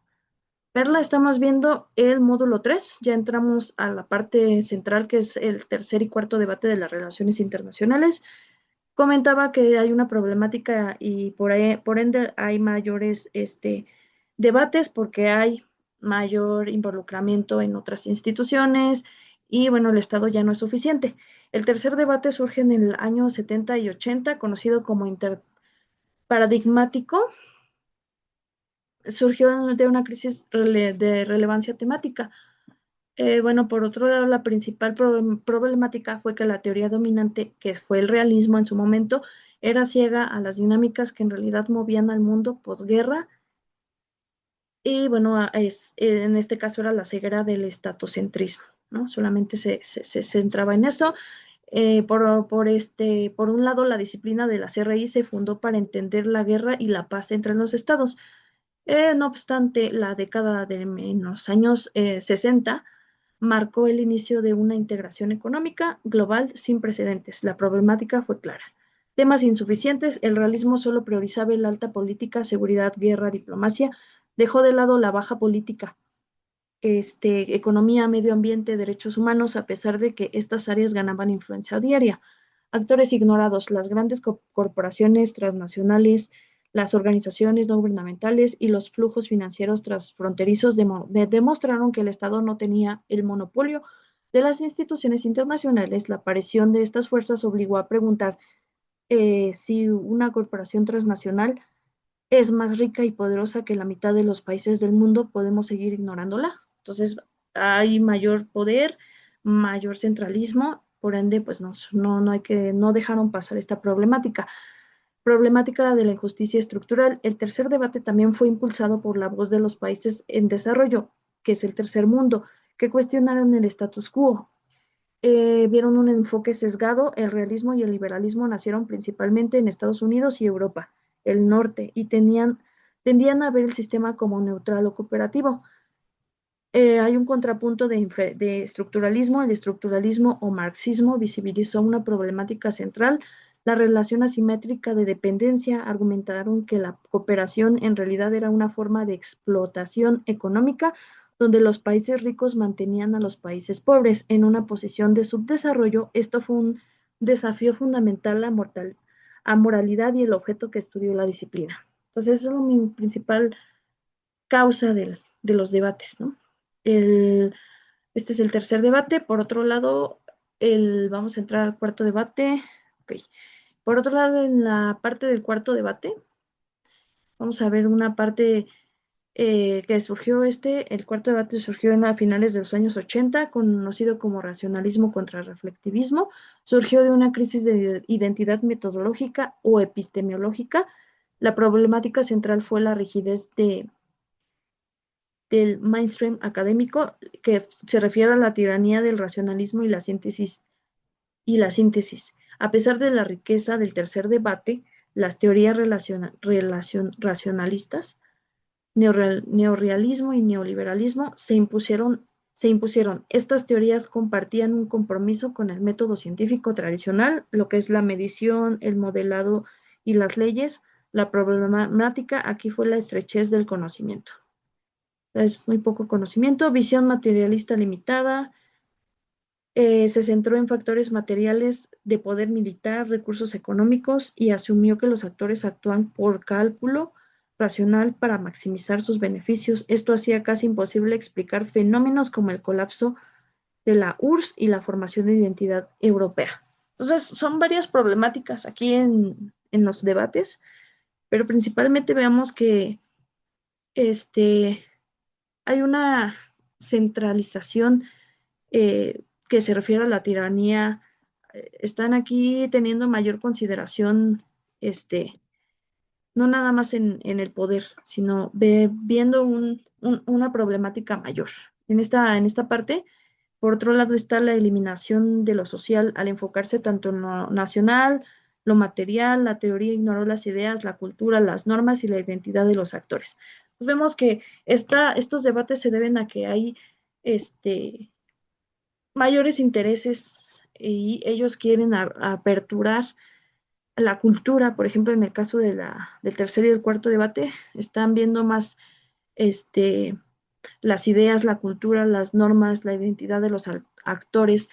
Perla, estamos viendo el módulo 3. Ya entramos a la parte central que es el tercer y cuarto debate de las relaciones internacionales. Comentaba que hay una problemática y por ende hay mayores debates porque hay mayor involucramiento en otras instituciones y bueno, el Estado ya no es suficiente. El tercer debate surge en el año 70 y 80, conocido como interparadigmático, surgió de una crisis de relevancia temática. Bueno, por otro lado, la principal problemática fue que la teoría dominante, que fue el realismo en su momento, era ciega a las dinámicas que en realidad movían al mundo posguerra. Y bueno, en este caso era la ceguera del estatocentrismo, ¿no? Solamente se centraba en eso. Por un lado, la disciplina de la CRI se fundó para entender la guerra y la paz entre los estados. No obstante, la década en los años 60 marcó el inicio de una integración económica global sin precedentes. La problemática fue clara. Temas insuficientes, el realismo solo priorizaba el alta política, seguridad, guerra, diplomacia, dejó de lado la baja política, economía, medio ambiente, derechos humanos, a pesar de que estas áreas ganaban influencia diaria. Actores ignorados, las grandes corporaciones transnacionales, las organizaciones no gubernamentales y los flujos financieros transfronterizos demostraron que el Estado no tenía el monopolio de las instituciones internacionales. La aparición de estas fuerzas obligó a preguntar si una corporación transnacional es más rica y poderosa que la mitad de los países del mundo, podemos seguir ignorándola. Entonces, hay mayor poder, mayor centralismo, por ende, pues no hay que, no dejaron pasar esta problemática. Problemática de la injusticia estructural. El tercer debate también fue impulsado por la voz de los países en desarrollo, que es el tercer mundo, que cuestionaron el status quo. Vieron un enfoque sesgado, el realismo y el liberalismo nacieron principalmente en Estados Unidos y Europa, el norte, y tendían a ver el sistema como neutral o cooperativo. Hay un contrapunto de estructuralismo. El estructuralismo o marxismo visibilizó una problemática central, la relación asimétrica de dependencia. Argumentaron que la cooperación en realidad era una forma de explotación económica, donde los países ricos mantenían a los países pobres en una posición de subdesarrollo. Esto fue un desafío fundamental a moralidad y el objeto que estudió la disciplina. Entonces, eso es mi principal causa de los debates, ¿no? El, este es el tercer debate. Por otro lado, vamos a entrar al cuarto debate. Okay. Por otro lado, en la parte del cuarto debate, vamos a ver una parte que surgió el cuarto debate surgió a finales de los años 80, conocido como racionalismo contra reflectivismo. Surgió de una crisis de identidad metodológica o epistemológica. La problemática central fue la rigidez del mainstream académico, que se refiere a la tiranía del racionalismo y la síntesis. A pesar de la riqueza del tercer debate, las teorías racionalistas, neorrealismo y neoliberalismo se impusieron. Estas teorías compartían un compromiso con el método científico tradicional, lo que es la medición, el modelado y las leyes. La problemática aquí fue la estrechez del conocimiento. Es muy poco conocimiento, visión materialista limitada. Se centró en factores materiales de poder militar, recursos económicos, y asumió que los actores actúan por cálculo racional para maximizar sus beneficios. Esto hacía casi imposible explicar fenómenos como el colapso de la URSS y la formación de identidad europea. Entonces, son varias problemáticas aquí en los debates, pero principalmente veamos que este, hay una centralización que se refiere a la tiranía. Están aquí teniendo mayor consideración, no nada más en el poder, sino viendo una problemática mayor. En esta parte, por otro lado, está la eliminación de lo social al enfocarse tanto en lo nacional, lo material. La teoría ignoró las ideas, la cultura, las normas y la identidad de los actores. Pues vemos que estos debates se deben a que hay este, mayores intereses y ellos quieren aperturar la cultura. Por ejemplo, en el caso del tercer y el cuarto debate, están viendo más este, las ideas, la cultura, las normas, la identidad de los actores,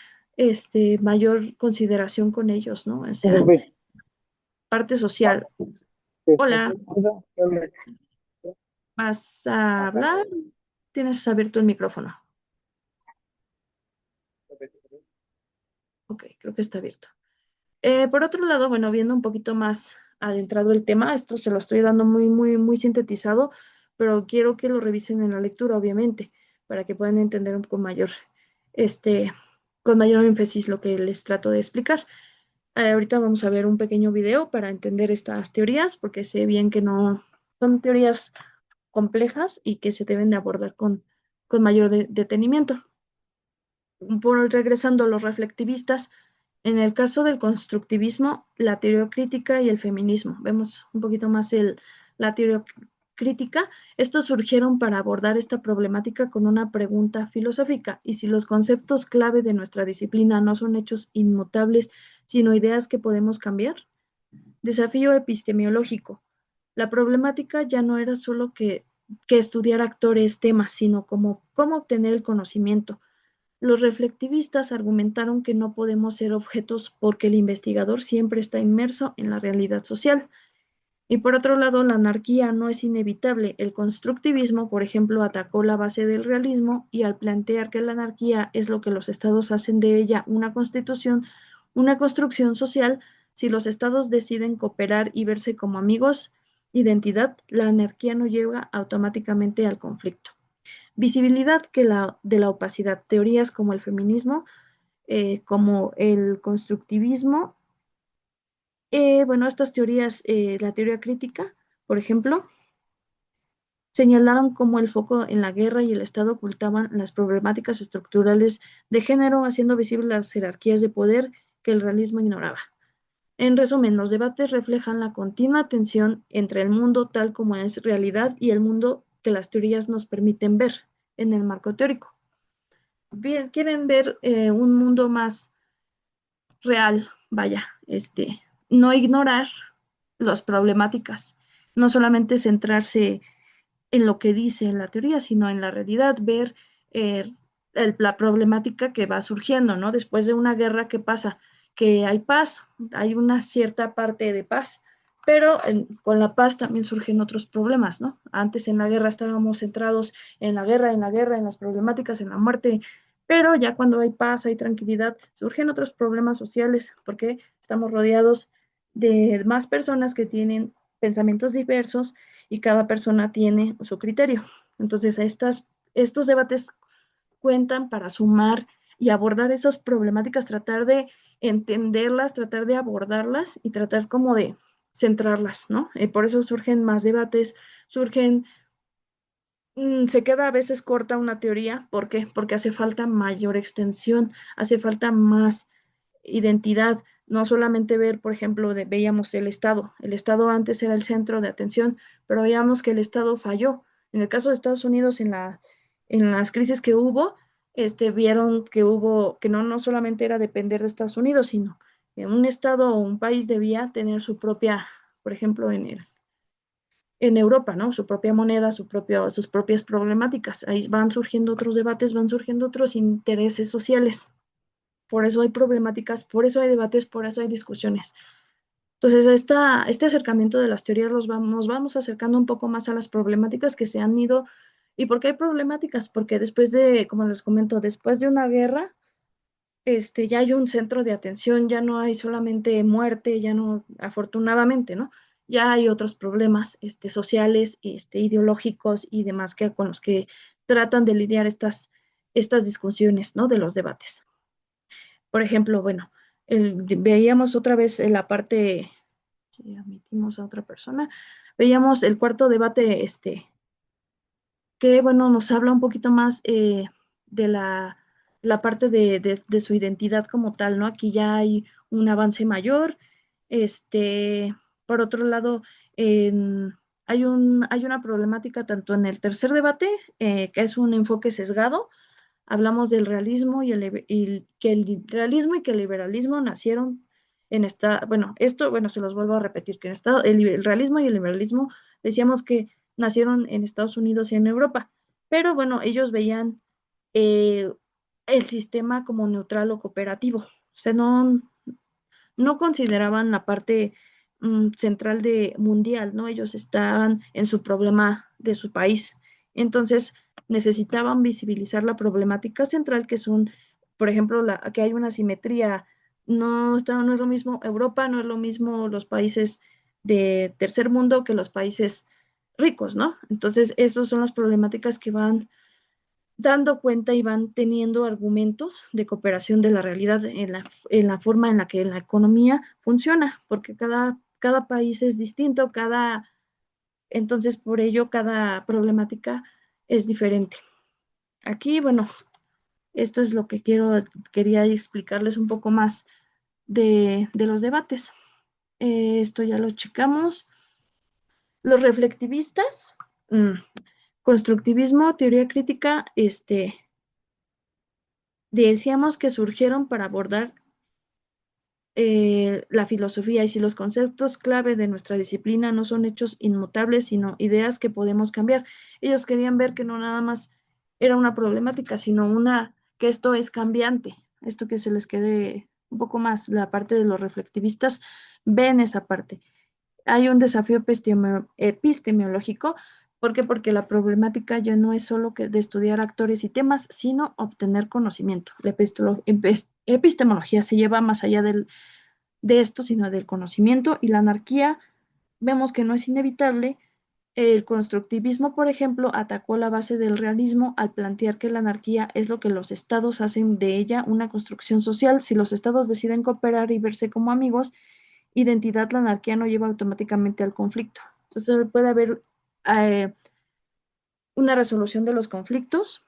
mayor consideración con ellos, ¿no? O sea, parte social. Hola, ¿vas a hablar? Tienes abierto el micrófono. Ok, creo que está abierto. Por otro lado, bueno, viendo un poquito más adentrado el tema, esto se lo estoy dando muy, muy, muy sintetizado, pero quiero que lo revisen en la lectura, obviamente, para que puedan entender un poco mayor. este, con mayor énfasis lo que les trato de explicar. Ahorita vamos a ver un pequeño video para entender estas teorías, porque sé bien que no son teorías complejas y que se deben de abordar con mayor detenimiento. Regresando a los reflectivistas, en el caso del constructivismo, la teoría crítica y el feminismo, vemos un poquito más la teoría crítica. Estos surgieron para abordar esta problemática con una pregunta filosófica, y si los conceptos clave de nuestra disciplina no son hechos inmutables, sino ideas que podemos cambiar. Desafío epistemológico. La problemática ya no era solo que estudiar actores, temas, sino como cómo obtener el conocimiento. Los reflectivistas argumentaron que no podemos ser objetos porque el investigador siempre está inmerso en la realidad social. Y por otro lado, la anarquía no es inevitable. El constructivismo, por ejemplo, atacó la base del realismo y al plantear que la anarquía es lo que los estados hacen de ella una constitución, una construcción social, si los estados deciden cooperar y verse como amigos, identidad, la anarquía no lleva automáticamente al conflicto. Visibilidad de la opacidad. Teorías como el feminismo, como el constructivismo. Bueno, estas teorías, la teoría crítica, por ejemplo, señalaron cómo el foco en la guerra y el Estado ocultaban las problemáticas estructurales de género, haciendo visibles las jerarquías de poder que el realismo ignoraba. En resumen, los debates reflejan la continua tensión entre el mundo tal como es realidad y el mundo que las teorías nos permiten ver en el marco teórico. Bien, quieren ver un mundo más real, vaya, no ignorar las problemáticas, no solamente centrarse en lo que dice en la teoría, sino en la realidad, ver eh, la problemática que va surgiendo, ¿no? Después de una guerra, ¿qué pasa? Que hay paz, hay una cierta parte de paz, pero con la paz también surgen otros problemas, ¿no? Antes en la guerra estábamos centrados en las problemáticas, en la muerte, pero ya cuando hay paz, hay tranquilidad, surgen otros problemas sociales, porque estamos rodeados de más personas que tienen pensamientos diversos y cada persona tiene su criterio. Entonces, estos debates cuentan para sumar y abordar esas problemáticas, tratar de entenderlas, tratar de abordarlas y tratar como de centrarlas, ¿no? Por eso surgen más debates, surgen, se queda a veces corta una teoría, ¿por qué? Porque hace falta mayor extensión, hace falta más identidad, no solamente ver, por ejemplo, veíamos el Estado antes era el centro de atención, pero veíamos que el Estado falló. En el caso de Estados Unidos, en las crisis que hubo, vieron que hubo, que no solamente era depender de Estados Unidos, sino que un Estado o un país debía tener su propia, por ejemplo, en Europa, ¿no? Su propia moneda, sus propias problemáticas. Ahí van surgiendo otros debates, van surgiendo otros intereses sociales. Por eso hay problemáticas, por eso hay debates, por eso hay discusiones. Entonces, este acercamiento de las teorías nos vamos acercando un poco más a las problemáticas que se han ido. ¿Y por qué hay problemáticas? Porque después de, como les comento, después de una guerra, ya hay un centro de atención, ya no hay solamente muerte, ya no, afortunadamente, ¿no? Ya hay otros problemas, sociales, ideológicos y demás que, con los que tratan de lidiar estas discusiones, ¿no? De los debates. Por ejemplo, bueno, veíamos otra vez en la parte que admitimos a otra persona, veíamos el cuarto debate, que, bueno, nos habla un poquito más de la parte de su identidad como tal, ¿no? Aquí ya hay un avance mayor, por otro lado, hay una problemática tanto en el tercer debate, que es un enfoque sesgado. Hablamos del realismo y que el realismo y que el liberalismo nacieron en esta, bueno, esto, bueno, se los vuelvo a repetir, que el realismo y el liberalismo decíamos que nacieron en Estados Unidos y en Europa, pero bueno, ellos veían eh, el sistema como neutral o cooperativo, o sea, no consideraban la parte central de mundial, ¿no? Ellos estaban en su problema de su país. Entonces, necesitaban visibilizar la problemática central, que son, por ejemplo, que hay una simetría. No es lo mismo Europa, no es lo mismo los países de tercer mundo que los países ricos, ¿no? Entonces, esas son las problemáticas que van dando cuenta y van teniendo argumentos de cooperación de la realidad en la forma en la que la economía funciona, porque cada país es distinto, entonces por ello cada problemática es diferente. Aquí, bueno, esto es lo que quería explicarles un poco más de los debates. Esto ya lo checamos. Los reflectivistas, mm, constructivismo, teoría crítica, decíamos que surgieron para abordar la filosofía y si los conceptos clave de nuestra disciplina no son hechos inmutables, sino ideas que podemos cambiar. Ellos querían ver que no nada más era una problemática, sino que esto es cambiante, esto que se les quede un poco más, la parte de los reflectivistas ven esa parte. Hay un desafío epistemológico. ¿Por qué? Porque la problemática ya no es solo de estudiar actores y temas, sino obtener conocimiento. La epistemología se lleva más allá de esto, sino del conocimiento y la anarquía. Vemos que no es inevitable. El constructivismo, por ejemplo, atacó la base del realismo al plantear que la anarquía es lo que los estados hacen de ella una construcción social. Si los estados deciden cooperar y verse como amigos, identidad, la anarquía no lleva automáticamente al conflicto. Entonces puede haber eh, una resolución de los conflictos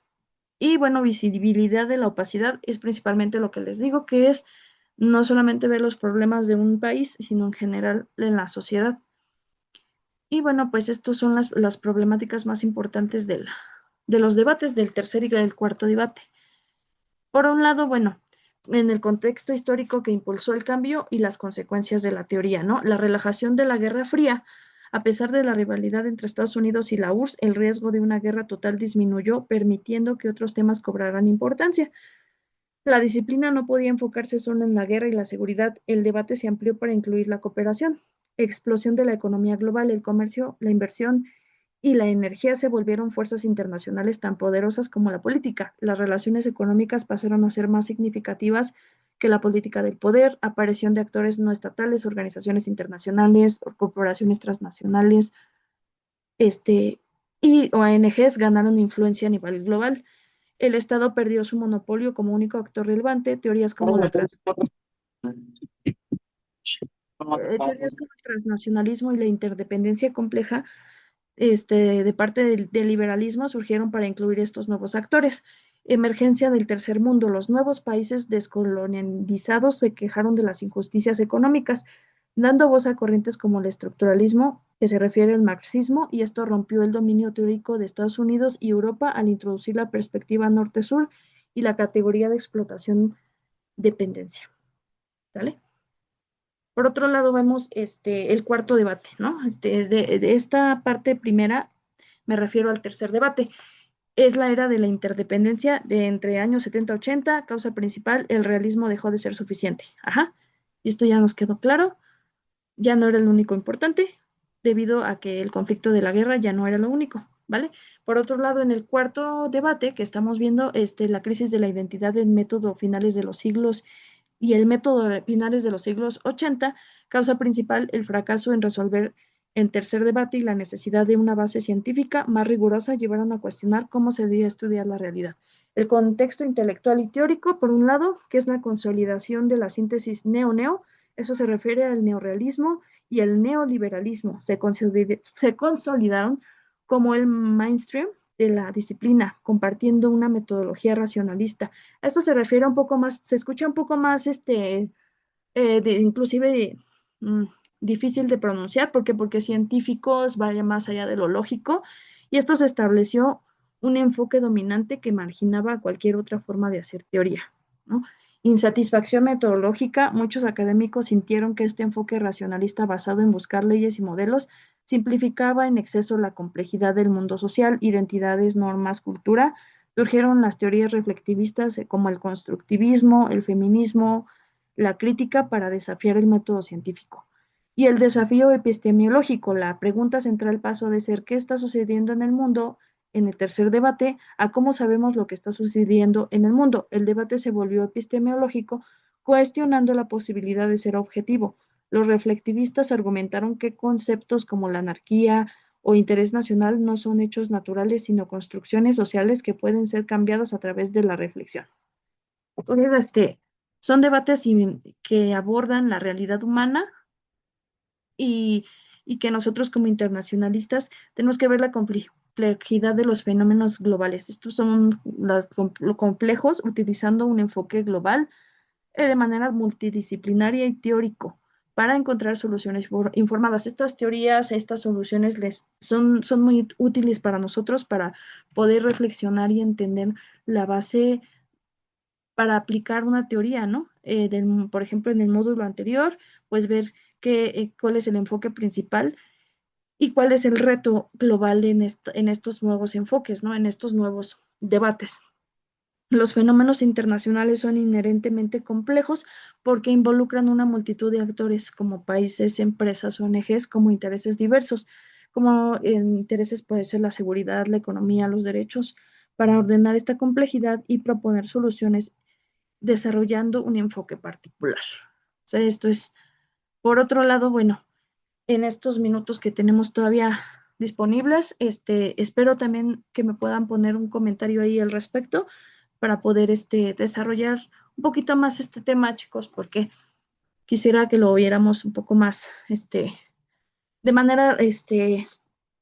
y, bueno, visibilidad de la opacidad es principalmente lo que les digo, que es no solamente ver los problemas de un país, sino en general en la sociedad. Y bueno, pues estos son las problemáticas más importantes de los debates del tercer y del cuarto debate. Por un lado, bueno, en el contexto histórico que impulsó el cambio y las consecuencias de la teoría, ¿no? La relajación de la Guerra Fría, a pesar de la rivalidad entre Estados Unidos y la URSS, el riesgo de una guerra total disminuyó, permitiendo que otros temas cobraran importancia. La disciplina no podía enfocarse solo en la guerra y la seguridad, el debate se amplió para incluir la cooperación. Explosión de la economía global, el comercio, la inversión y la energía se volvieron fuerzas internacionales tan poderosas como la política. Las relaciones económicas pasaron a ser más significativas que la política del poder, aparición de actores no estatales, organizaciones internacionales, corporaciones transnacionales, y ONGs ganaron influencia a nivel global. El Estado perdió su monopolio como único actor relevante. Teorías como el transnacionalismo y la interdependencia compleja de parte del liberalismo surgieron para incluir estos nuevos actores. Emergencia del tercer mundo. Los nuevos países descolonializados se quejaron de las injusticias económicas, dando voz a corrientes como el estructuralismo, que se refiere al marxismo, y esto rompió el dominio teórico de Estados Unidos y Europa al introducir la perspectiva norte-sur y la categoría de explotación-dependencia. ¿Vale? Por otro lado, vemos el cuarto debate, ¿no? De esta parte primera, me refiero al tercer debate. Es la era de la interdependencia de entre años 70-80, causa principal, el realismo dejó de ser suficiente. Ajá, y esto ya nos quedó claro, ya no era el único importante, debido a que el conflicto de la guerra ya no era lo único, ¿vale? Por otro lado, en el cuarto debate que estamos viendo, la crisis de la identidad del método finales de los siglos y el método de finales de los siglos 80, causa principal el fracaso en resolver en tercer debate y la necesidad de una base científica más rigurosa llevaron a cuestionar cómo se debía estudiar la realidad. El contexto intelectual y teórico, por un lado, que es la consolidación de la síntesis neo-neo, eso se refiere al neorrealismo y el neoliberalismo. Se consolidaron como el mainstream de la disciplina, compartiendo una metodología racionalista. A esto se refiere un poco más, se escucha un poco más, inclusive mm, difícil de pronunciar, porque científicos vaya más allá de lo lógico, y esto se estableció un enfoque dominante que marginaba cualquier otra forma de hacer teoría, ¿no? Insatisfacción metodológica, muchos académicos sintieron que este enfoque racionalista basado en buscar leyes y modelos simplificaba en exceso la complejidad del mundo social, identidades, normas, cultura. Surgieron las teorías reflectivistas como el constructivismo, el feminismo, la crítica para desafiar el método científico. Y el desafío epistemológico, la pregunta central pasó de ser qué está sucediendo en el mundo en el tercer debate a cómo sabemos lo que está sucediendo en el mundo. El debate se volvió epistemológico, cuestionando la posibilidad de ser objetivo. Los reflectivistas argumentaron que conceptos como la anarquía o interés nacional no son hechos naturales, sino construcciones sociales que pueden ser cambiadas a través de la reflexión. Entonces, son debates que abordan la realidad humana y, y que nosotros como internacionalistas tenemos que ver la complejidad de los fenómenos globales. Estos son los complejos utilizando un enfoque global de manera multidisciplinaria y teórico para encontrar soluciones informadas. Estas teorías, estas soluciones son muy útiles para nosotros para poder reflexionar y entender la base para aplicar una teoría, ¿no? Por ejemplo, en el módulo anterior, pues ver cuál es el enfoque principal y cuál es el reto global en estos nuevos enfoques, ¿no? En estos nuevos debates. Los fenómenos internacionales son inherentemente complejos porque involucran una multitud de actores como países, empresas, ONGs, como intereses diversos, como intereses puede ser la seguridad, la economía, los derechos, para ordenar esta complejidad y proponer soluciones desarrollando un enfoque particular. O sea, esto es, por otro lado, bueno, en estos minutos que tenemos todavía disponibles, espero también que me puedan poner un comentario ahí al respecto para poder desarrollar un poquito más este tema, chicos, porque quisiera que lo viéramos un poco más, de manera,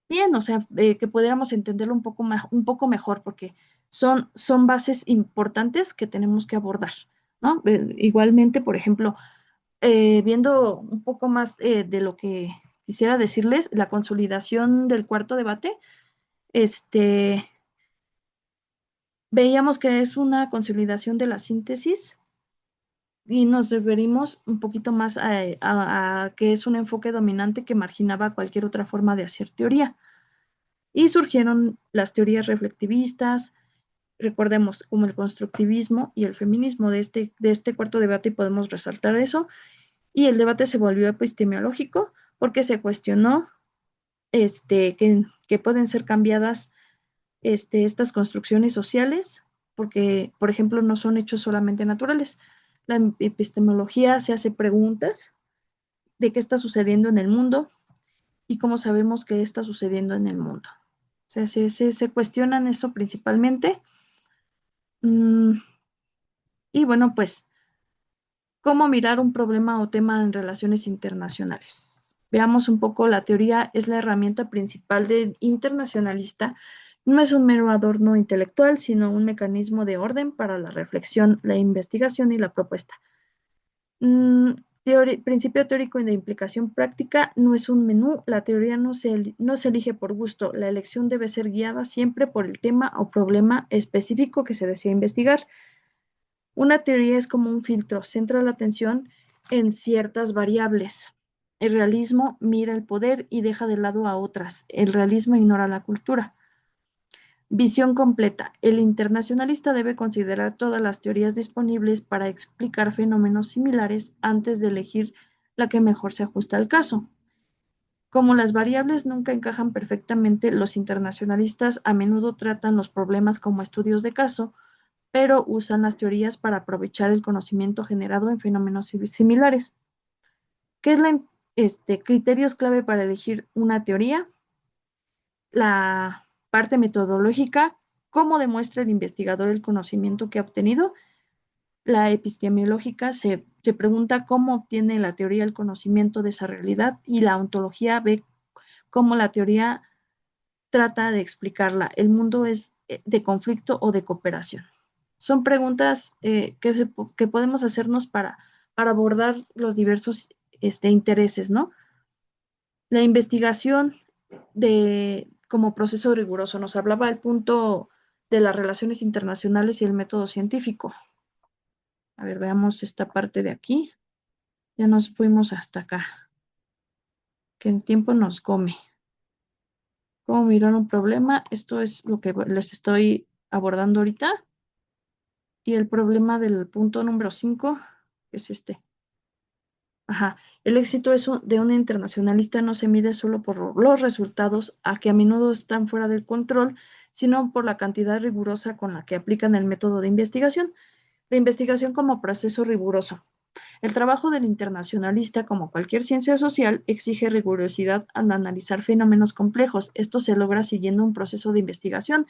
bien, o sea, que pudiéramos entenderlo un poco mejor, porque son bases importantes que tenemos que abordar, ¿no? Igualmente, por ejemplo, viendo un poco más de lo que quisiera decirles, la consolidación del cuarto debate, este, veíamos que es una consolidación de la síntesis y nos referimos un poquito más a que es un enfoque dominante que marginaba cualquier otra forma de hacer teoría. Y surgieron las teorías reflectivistas, recordemos, como el constructivismo y el feminismo de este cuarto debate, y podemos resaltar eso. Y el debate se volvió epistemológico porque se cuestionó que pueden ser cambiadas estas construcciones sociales, porque, por ejemplo, no son hechos solamente naturales. La epistemología se hace preguntas de qué está sucediendo en el mundo y cómo sabemos qué está sucediendo en el mundo. O sea, se cuestionan eso principalmente. Mm, y bueno, pues, ¿cómo mirar un problema o tema en relaciones internacionales? Veamos un poco, la teoría es la herramienta principal del internacionalista. No es un mero adorno intelectual, sino un mecanismo de orden para la reflexión, la investigación y la propuesta. Mm, principio teórico y de implicación práctica no es un menú, la teoría no se elige por gusto, la elección debe ser guiada siempre por el tema o problema específico que se desea investigar. Una teoría es como un filtro, centra la atención en ciertas variables. El realismo mira el poder y deja de lado a otras. El realismo ignora la cultura. Visión completa. El internacionalista debe considerar todas las teorías disponibles para explicar fenómenos similares antes de elegir la que mejor se ajusta al caso. Como las variables nunca encajan perfectamente, los internacionalistas a menudo tratan los problemas como estudios de caso, pero usan las teorías para aprovechar el conocimiento generado en fenómenos similares. ¿Qué es criterios clave para elegir una teoría? La parte metodológica, cómo demuestra el investigador el conocimiento que ha obtenido. La epistemológica se pregunta cómo obtiene la teoría el conocimiento de esa realidad y la ontología ve cómo la teoría trata de explicarla. El mundo es de conflicto o de cooperación. Son preguntas que podemos hacernos para abordar los diversos intereses, ¿no? La investigación como proceso riguroso. Nos hablaba el punto de las relaciones internacionales y el método científico. A ver, veamos esta parte de aquí. Ya nos fuimos hasta acá, que el tiempo nos come. ¿Cómo mirar un problema? Esto es lo que les estoy abordando ahorita. Y el problema del punto número 5 es este. Ajá. El éxito de un internacionalista no se mide solo por los resultados, a que a menudo están fuera del control, sino por la cantidad rigurosa con la que aplican el método de investigación. La investigación como proceso riguroso. El trabajo del internacionalista, como cualquier ciencia social, exige rigurosidad al analizar fenómenos complejos. Esto se logra siguiendo un proceso de investigación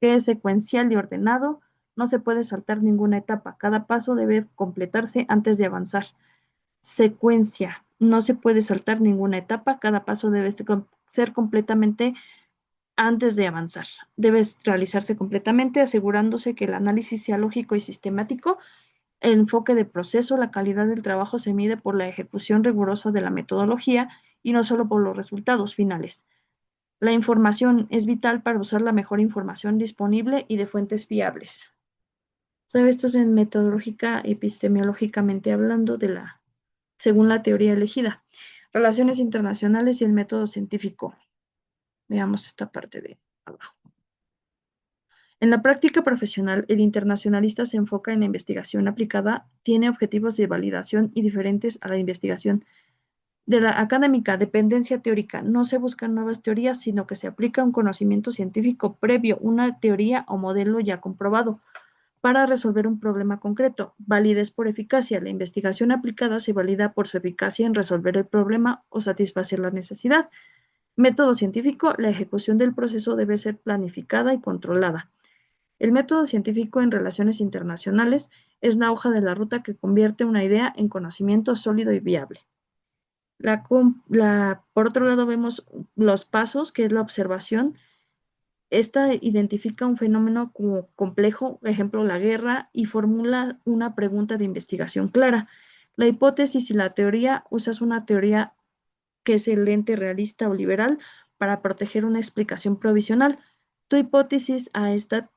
que es secuencial y ordenado. No se puede saltar ninguna etapa. Cada paso debe completarse antes de avanzar. Secuencia. No se puede saltar ninguna etapa. Cada paso debe ser completamente antes de avanzar. Debe realizarse completamente, asegurándose que el análisis sea lógico y sistemático. El enfoque de proceso, la calidad del trabajo se mide por la ejecución rigurosa de la metodología y no solo por los resultados finales. La información es vital para usar la mejor información disponible y de fuentes fiables. ¿Sabe? Esto es en metodológica, epistemológicamente hablando, según la teoría elegida. Relaciones internacionales y el método científico. Veamos esta parte de abajo. En la práctica profesional, el internacionalista se enfoca en la investigación aplicada, tiene objetivos de validación y diferentes a la investigación de la académica, dependencia teórica. No se buscan nuevas teorías, sino que se aplica un conocimiento científico previo, una teoría o modelo ya comprobado, para resolver un problema concreto. Validez por eficacia. La investigación aplicada se valida por su eficacia en resolver el problema o satisfacer la necesidad. Método científico. La ejecución del proceso debe ser planificada y controlada. El método científico en relaciones internacionales es la hoja de la ruta que convierte una idea en conocimiento sólido y viable. Por otro lado, vemos los pasos, que es la observación. Esta identifica un fenómeno como complejo, ejemplo, la guerra, y formula una pregunta de investigación clara. La hipótesis y la teoría, usas una teoría que es el ente realista o liberal para proteger una explicación provisional. Tu hipótesis a esta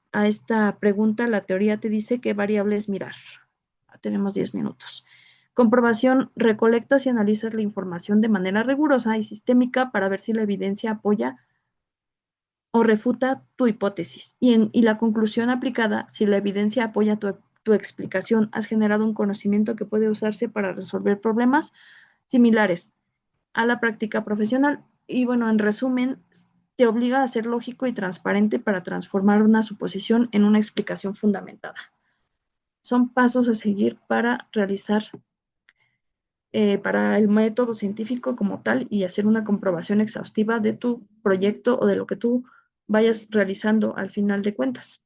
pregunta, la teoría te dice qué variables mirar. Tenemos 10 minutos. Comprobación, recolectas y analizas la información de manera rigurosa y sistémica para ver si la evidencia apoya o refuta tu hipótesis. Y la conclusión aplicada, si la evidencia apoya tu explicación, has generado un conocimiento que puede usarse para resolver problemas similares a la práctica profesional. Y bueno, en resumen, te obliga a ser lógico y transparente para transformar una suposición en una explicación fundamentada. Son pasos a seguir para realizar, para el método científico como tal y hacer una comprobación exhaustiva de tu proyecto o de lo que tú vayas realizando al final de cuentas.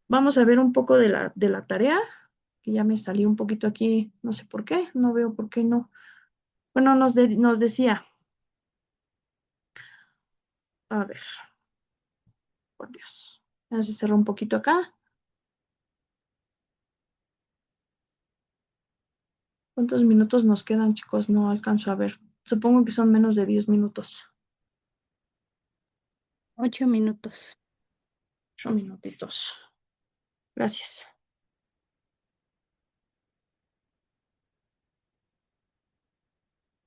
Vamos a ver un poco de la tarea, que ya me salí un poquito aquí, no sé por qué, no veo por qué no. Bueno, nos decía, a ver, por Dios, ya se cerró un poquito acá. ¿Cuántos minutos nos quedan, chicos? No alcanzo a ver. Supongo que son menos de 10 minutos. 8 minutos. 8 minutitos. Gracias.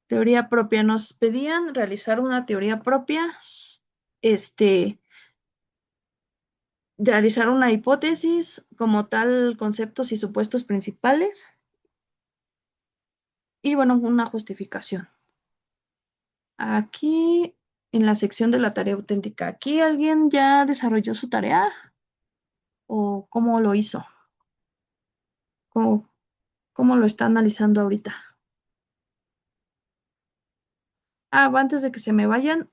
Teoría propia. Nos pedían realizar una teoría propia, este, realizar una hipótesis como tal, conceptos y supuestos principales, y bueno, una justificación. Aquí, en la sección de la tarea auténtica, ¿aquí alguien ya desarrolló su tarea? ¿O cómo lo hizo? ¿Cómo, cómo lo está analizando ahorita? Antes de que se me vayan,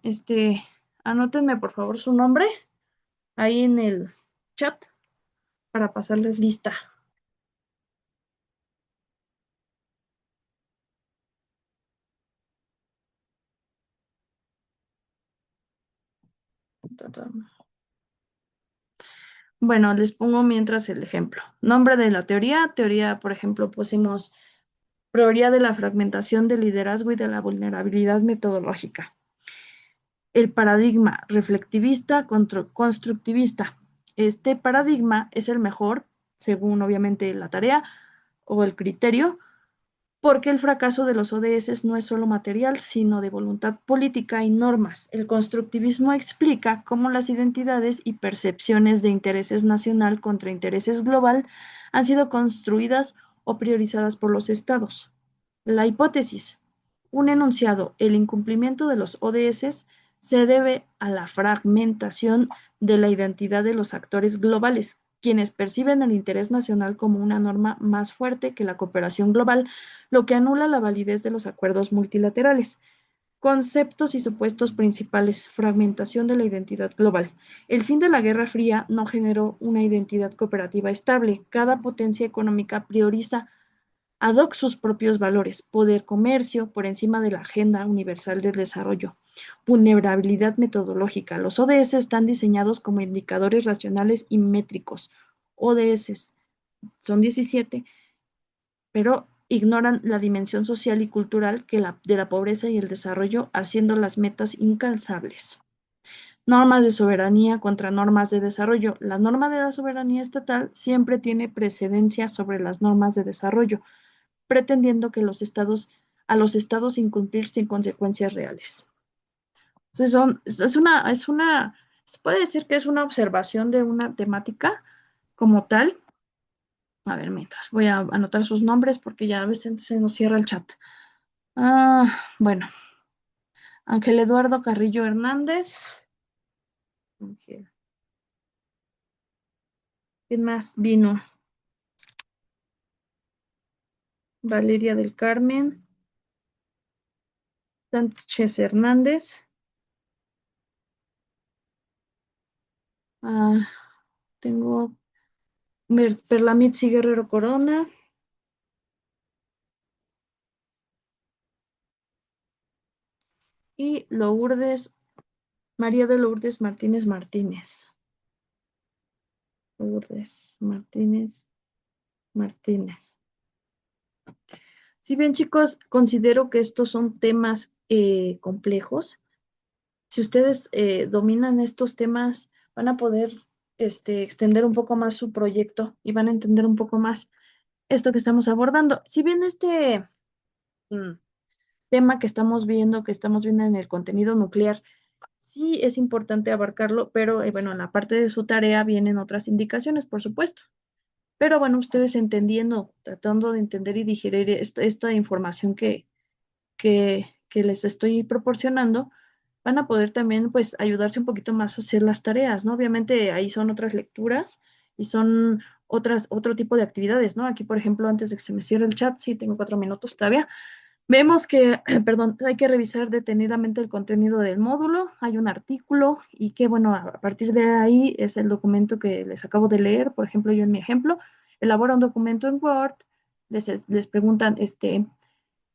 anótenme por favor su nombre ahí en el chat para pasarles lista. Bueno, les pongo mientras el ejemplo. Nombre de la teoría. Teoría, por ejemplo, pusimos teoría de la fragmentación del liderazgo y de la vulnerabilidad metodológica. El paradigma reflectivista constructivista. Este paradigma es el mejor, según obviamente la tarea o el criterio, porque el fracaso de los ODS no es solo material, sino de voluntad política y normas. El constructivismo explica cómo las identidades y percepciones de intereses nacional contra intereses global han sido construidas o priorizadas por los estados. La hipótesis. Un enunciado, el incumplimiento de los ODS se debe a la fragmentación de la identidad de los actores globales, quienes perciben el interés nacional como una norma más fuerte que la cooperación global, lo que anula la validez de los acuerdos multilaterales. Conceptos y supuestos principales. Fragmentación de la identidad global. El fin de la Guerra Fría no generó una identidad cooperativa estable. Cada potencia económica prioriza ad hoc sus propios valores, poder comercio por encima de la Agenda Universal del Desarrollo. Vulnerabilidad metodológica. Los ODS están diseñados como indicadores racionales y métricos. ODS son 17, pero ignoran la dimensión social y cultural de la pobreza y el desarrollo, haciendo las metas incalzables. Normas de soberanía contra normas de desarrollo. La norma de la soberanía estatal siempre tiene precedencia sobre las normas de desarrollo, pretendiendo que a los estados incumplir sin consecuencias reales. Entonces se puede decir que es una observación de una temática como tal. A ver, mientras voy a anotar sus nombres porque ya a veces se nos cierra el chat. Bueno, Ángel Eduardo Carrillo Hernández. Ángel. ¿Quién más vino? Valeria del Carmen. Sánchez Hernández. Ah, tengo Perlamitzi Guerrero Corona. Y Lourdes, María de Lourdes Martínez Martínez. Lourdes Martínez Martínez. Si bien, chicos, considero que estos son temas complejos, si ustedes dominan estos temas, van a poder extender un poco más su proyecto y van a entender un poco más esto que estamos abordando. Si bien mm, tema que estamos viendo en el contenido nuclear, sí es importante abarcarlo, pero bueno, en la parte de su tarea vienen otras indicaciones, por supuesto. Pero bueno, ustedes entendiendo, tratando de entender y digerir esta información que les estoy proporcionando, van a poder también pues ayudarse un poquito más a hacer las tareas, ¿no? Obviamente ahí son otras lecturas y son otro tipo de actividades, ¿no? Aquí, por ejemplo, antes de que se me cierre el chat, sí, tengo 4 minutos todavía. Vemos que, perdón, hay que revisar detenidamente el contenido del módulo, hay un artículo y que, bueno, a partir de ahí es el documento que les acabo de leer. Por ejemplo, yo en mi ejemplo, elabora un documento en Word, les preguntan,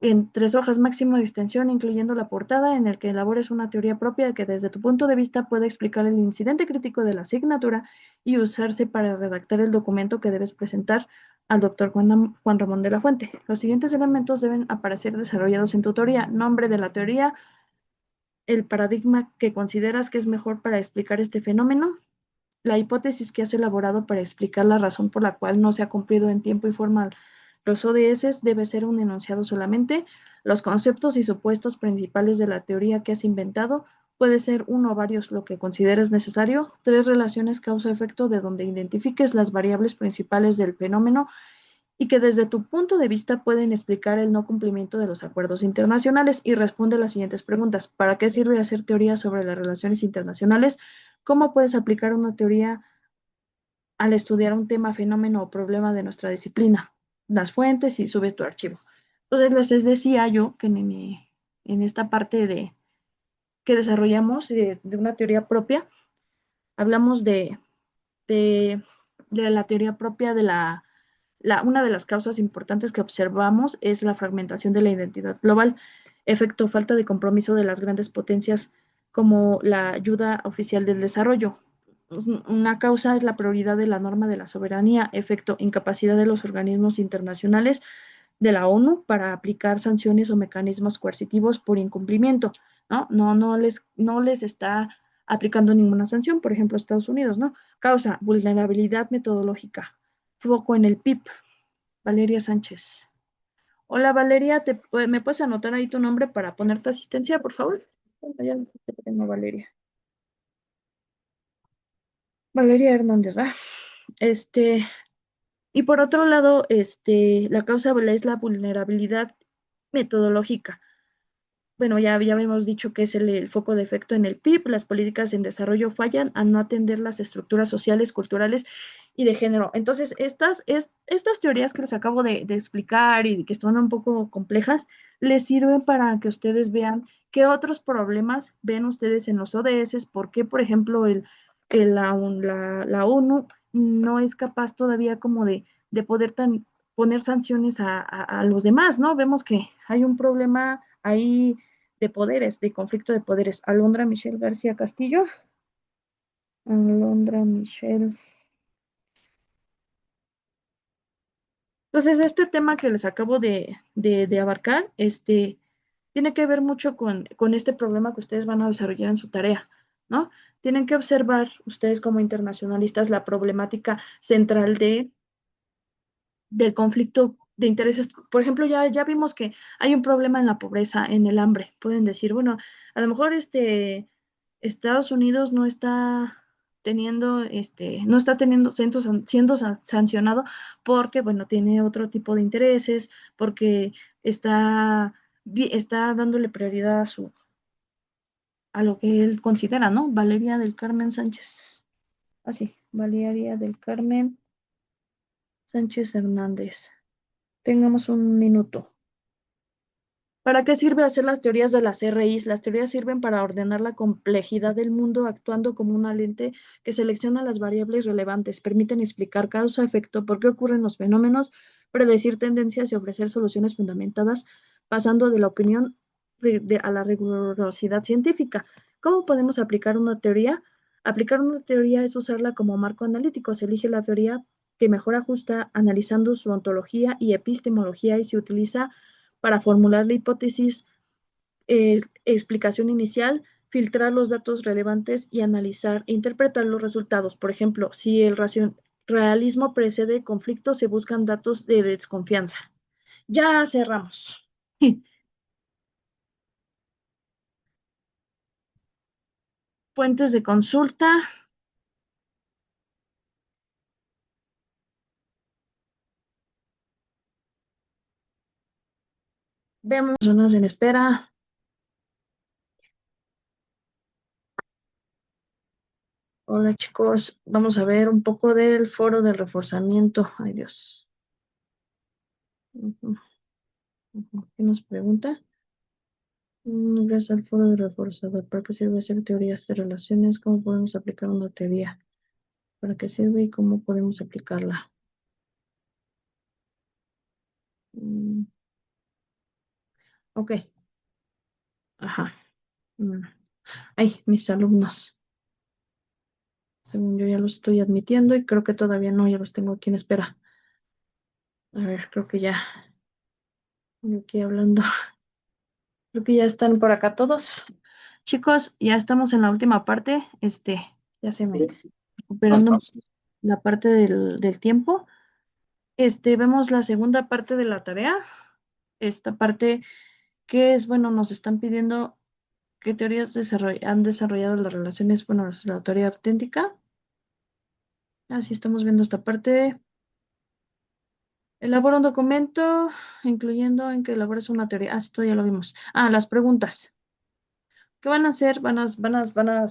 en 3 hojas máximo de extensión, incluyendo la portada, en el que elabores una teoría propia que desde tu punto de vista pueda explicar el incidente crítico de la asignatura y usarse para redactar el documento que debes presentar al doctor Juan Ramón de la Fuente. Los siguientes elementos deben aparecer desarrollados en tu teoría: nombre de la teoría, el paradigma que consideras que es mejor para explicar este fenómeno, la hipótesis que has elaborado para explicar la razón por la cual no se ha cumplido en tiempo y forma los ODS debe ser un enunciado solamente, los conceptos y supuestos principales de la teoría que has inventado, puede ser uno o varios lo que consideres necesario, 3 relaciones causa-efecto de donde identifiques las variables principales del fenómeno y que desde tu punto de vista pueden explicar el no cumplimiento de los acuerdos internacionales, y responde las siguientes preguntas. ¿Para qué sirve hacer teoría sobre las relaciones internacionales? ¿Cómo puedes aplicar una teoría al estudiar un tema, fenómeno o problema de nuestra disciplina? Las fuentes y subes tu archivo. Entonces, les decía yo que en esta parte que desarrollamos de una teoría propia, hablamos de, de la teoría propia de una de las causas importantes que observamos es la fragmentación de la identidad global, efecto falta de compromiso de las grandes potencias como la ayuda oficial del desarrollo. Una causa es la prioridad de la norma de la soberanía, efecto incapacidad de los organismos internacionales de la ONU para aplicar sanciones o mecanismos coercitivos por incumplimiento, ¿no? No les está aplicando ninguna sanción, por ejemplo, Estados Unidos, ¿no? Causa, vulnerabilidad metodológica, foco en el PIB. Valeria Sánchez. Hola Valeria, ¿me puedes anotar ahí tu nombre para poner tu asistencia, por favor? Ya tengo Valeria. Valeria Hernández, ¿verdad? Y por otro lado, la causa es la vulnerabilidad metodológica. Bueno, ya habíamos dicho que es el foco de efecto en el PIB. Las políticas en desarrollo fallan al no atender las estructuras sociales, culturales y de género. Entonces, estas teorías que les acabo de explicar y que son un poco complejas, les sirven para que ustedes vean qué otros problemas ven ustedes en los ODS, por qué, por ejemplo, la ONU no es capaz todavía como de poder poner sanciones a los demás, ¿no? Vemos que hay un problema ahí de poderes, de conflicto de poderes. Alondra Michelle García Castillo. Alondra Michelle. Entonces, este tema que les acabo de abarcar, tiene que ver mucho con este problema que ustedes van a desarrollar en su tarea, ¿no? Tienen que observar ustedes como internacionalistas la problemática central del conflicto de intereses. Por ejemplo, ya vimos que hay un problema en la pobreza, en el hambre. Pueden decir, bueno, a lo mejor Estados Unidos no está teniendo, siendo sancionado porque, bueno, tiene otro tipo de intereses, porque está dándole prioridad a lo que él considera, ¿no? Valeria del Carmen Sánchez. Así, Valeria del Carmen Sánchez Hernández. Tengamos un minuto. ¿Para qué sirve hacer las teorías de las RIs? Las teorías sirven para ordenar la complejidad del mundo actuando como una lente que selecciona las variables relevantes, permiten explicar causa-efecto, por qué ocurren los fenómenos, predecir tendencias y ofrecer soluciones fundamentadas, pasando de la opinión a la rigurosidad científica. ¿Cómo podemos aplicar una teoría? Aplicar una teoría es usarla como marco analítico. Se elige la teoría que mejor ajusta analizando su ontología y epistemología y se utiliza para formular la hipótesis, explicación inicial, filtrar los datos relevantes y analizar e interpretar los resultados. Por ejemplo, si el realismo precede conflicto, se buscan datos de desconfianza. Ya cerramos. Fuentes de consulta. Vemos zonas en espera. Hola chicos, vamos a ver un poco del foro de reforzamiento. Ay Dios. Ujú, ujú. ¿Qué nos pregunta? Gracias al foro de reforzador. ¿Para qué sirve hacer teorías de relaciones? ¿Cómo podemos aplicar una teoría? ¿Para qué sirve y cómo podemos aplicarla? Mm, ok, ajá. Mm, Ay, mis alumnos. Según yo ya los estoy admitiendo y creo que todavía no, ya los tengo aquí en espera. A ver, creo que ya, yo aquí hablando. Creo que ya están por acá todos. Chicos, ya estamos en la última parte. Ya se me recuperando la parte del tiempo. Vemos la segunda parte de la tarea. Esta parte que es, bueno, nos están pidiendo qué teorías han desarrollado las relaciones, bueno, la teoría auténtica. Así estamos viendo esta parte. Elabora un documento, incluyendo en que elabores una teoría. Esto ya lo vimos. Las preguntas. ¿Qué van a hacer? Van a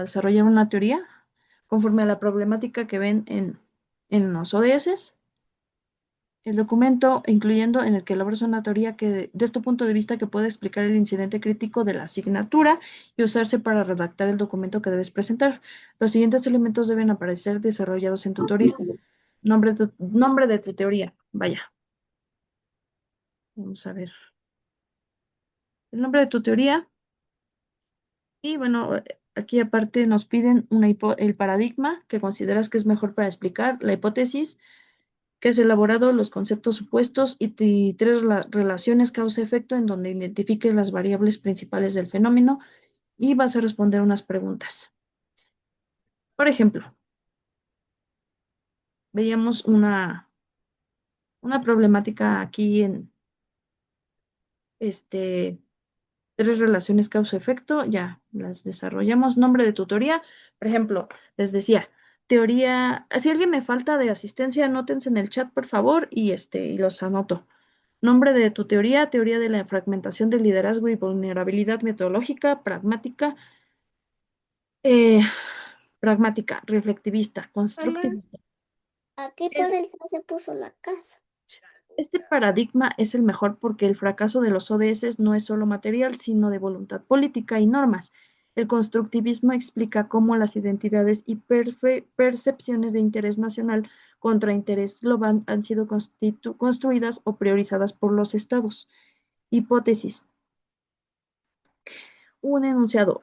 desarrollar una teoría conforme a la problemática que ven en los ODS. El documento, incluyendo en el que elabores una teoría que, de este punto de vista, que puede explicar el incidente crítico de la asignatura y usarse para redactar el documento que debes presentar. Los siguientes elementos deben aparecer desarrollados en tu teoría. Nombre de tu teoría. Vaya, vamos a ver. El nombre de tu teoría. Y bueno, aquí aparte nos piden el paradigma que consideras que es mejor para explicar la hipótesis que has elaborado, los conceptos supuestos y tres relaciones causa-efecto en donde identifiques las variables principales del fenómeno y vas a responder unas preguntas. Por ejemplo, veíamos una problemática aquí en este tres relaciones causa-efecto, ya las desarrollamos. Nombre de tutoría, por ejemplo, les decía, teoría, si alguien me falta de asistencia, anótense en el chat, por favor, y los anoto. Nombre de tu teoría, teoría de la fragmentación del liderazgo y vulnerabilidad metodológica, eh, pragmática, reflectivista, Hola. constructivista. Aquí por Es- el se puso la casa. Este paradigma es el mejor porque el fracaso de los ODS no es solo material, sino de voluntad política y normas. El constructivismo explica cómo las identidades y percepciones de interés nacional contra interés global han sido construidas o priorizadas por los estados. Hipótesis. Un enunciado,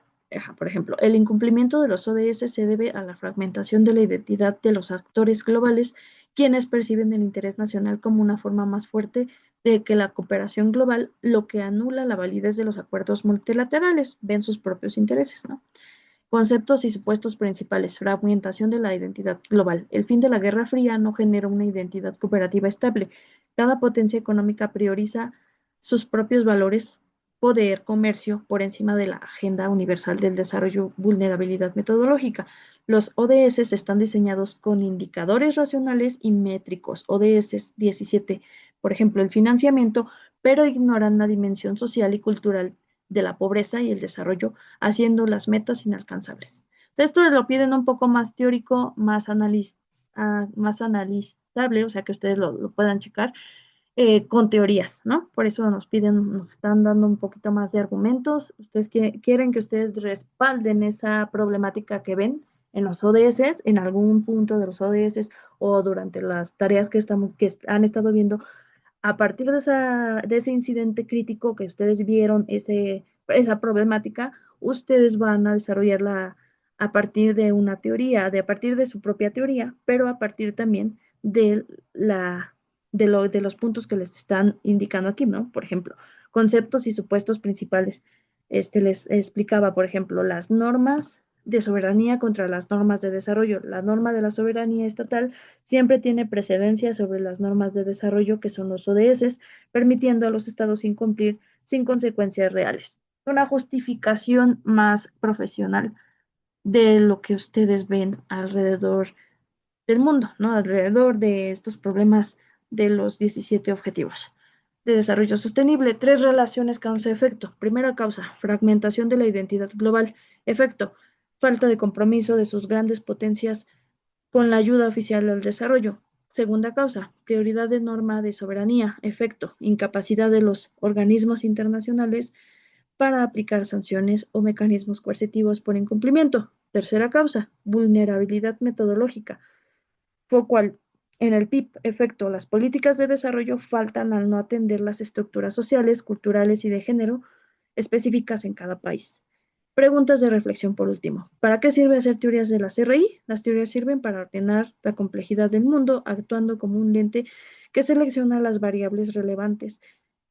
por ejemplo, el incumplimiento de los ODS se debe a la fragmentación de la identidad de los actores globales, quienes perciben el interés nacional como una forma más fuerte de que la cooperación global, lo que anula la validez de los acuerdos multilaterales, ven sus propios intereses, ¿no? Conceptos y supuestos principales. Fragmentación de la identidad global. El fin de la Guerra Fría no genera una identidad cooperativa estable. Cada potencia económica prioriza sus propios valores, poder, comercio, por encima de la Agenda Universal del Desarrollo, vulnerabilidad metodológica. Los ODS están diseñados con indicadores racionales y métricos. ODS 17, por ejemplo, el financiamiento, pero ignoran la dimensión social y cultural de la pobreza y el desarrollo, haciendo las metas inalcanzables. Esto lo piden un poco más teórico, más analizable, o sea, que ustedes lo puedan checar con teorías, ¿no? Por eso nos piden, nos están dando un poquito más de argumentos. Ustedes quieren que ustedes respalden esa problemática que ven en los ODS, en algún punto de los ODS o durante las tareas que han estado viendo a partir de ese incidente crítico que ustedes vieron, esa problemática, ustedes van a desarrollarla a partir de una teoría, a partir de su propia teoría, pero a partir también de de los puntos que les están indicando aquí, ¿no? Por ejemplo, conceptos y supuestos principales. Les explicaba, por ejemplo, las normas de soberanía contra las normas de desarrollo. La norma de la soberanía estatal siempre tiene precedencia sobre las normas de desarrollo que son los ODS, permitiendo a los estados incumplir sin consecuencias reales. Una justificación más profesional de lo que ustedes ven alrededor del mundo, ¿no? Alrededor de estos problemas de los 17 objetivos de desarrollo sostenible. Tres relaciones causa-efecto. Primera causa, fragmentación de la identidad global. Efecto, falta de compromiso de sus grandes potencias con la ayuda oficial al desarrollo. Segunda causa, prioridad de norma de soberanía. Efecto, incapacidad de los organismos internacionales para aplicar sanciones o mecanismos coercitivos por incumplimiento. Tercera causa, vulnerabilidad metodológica. Focal en el PIB. Efecto, las políticas de desarrollo faltan al no atender las estructuras sociales, culturales y de género específicas en cada país. Preguntas de reflexión por último. ¿Para qué sirve hacer teorías de la CRI? Las teorías sirven para ordenar la complejidad del mundo, actuando como un lente que selecciona las variables relevantes,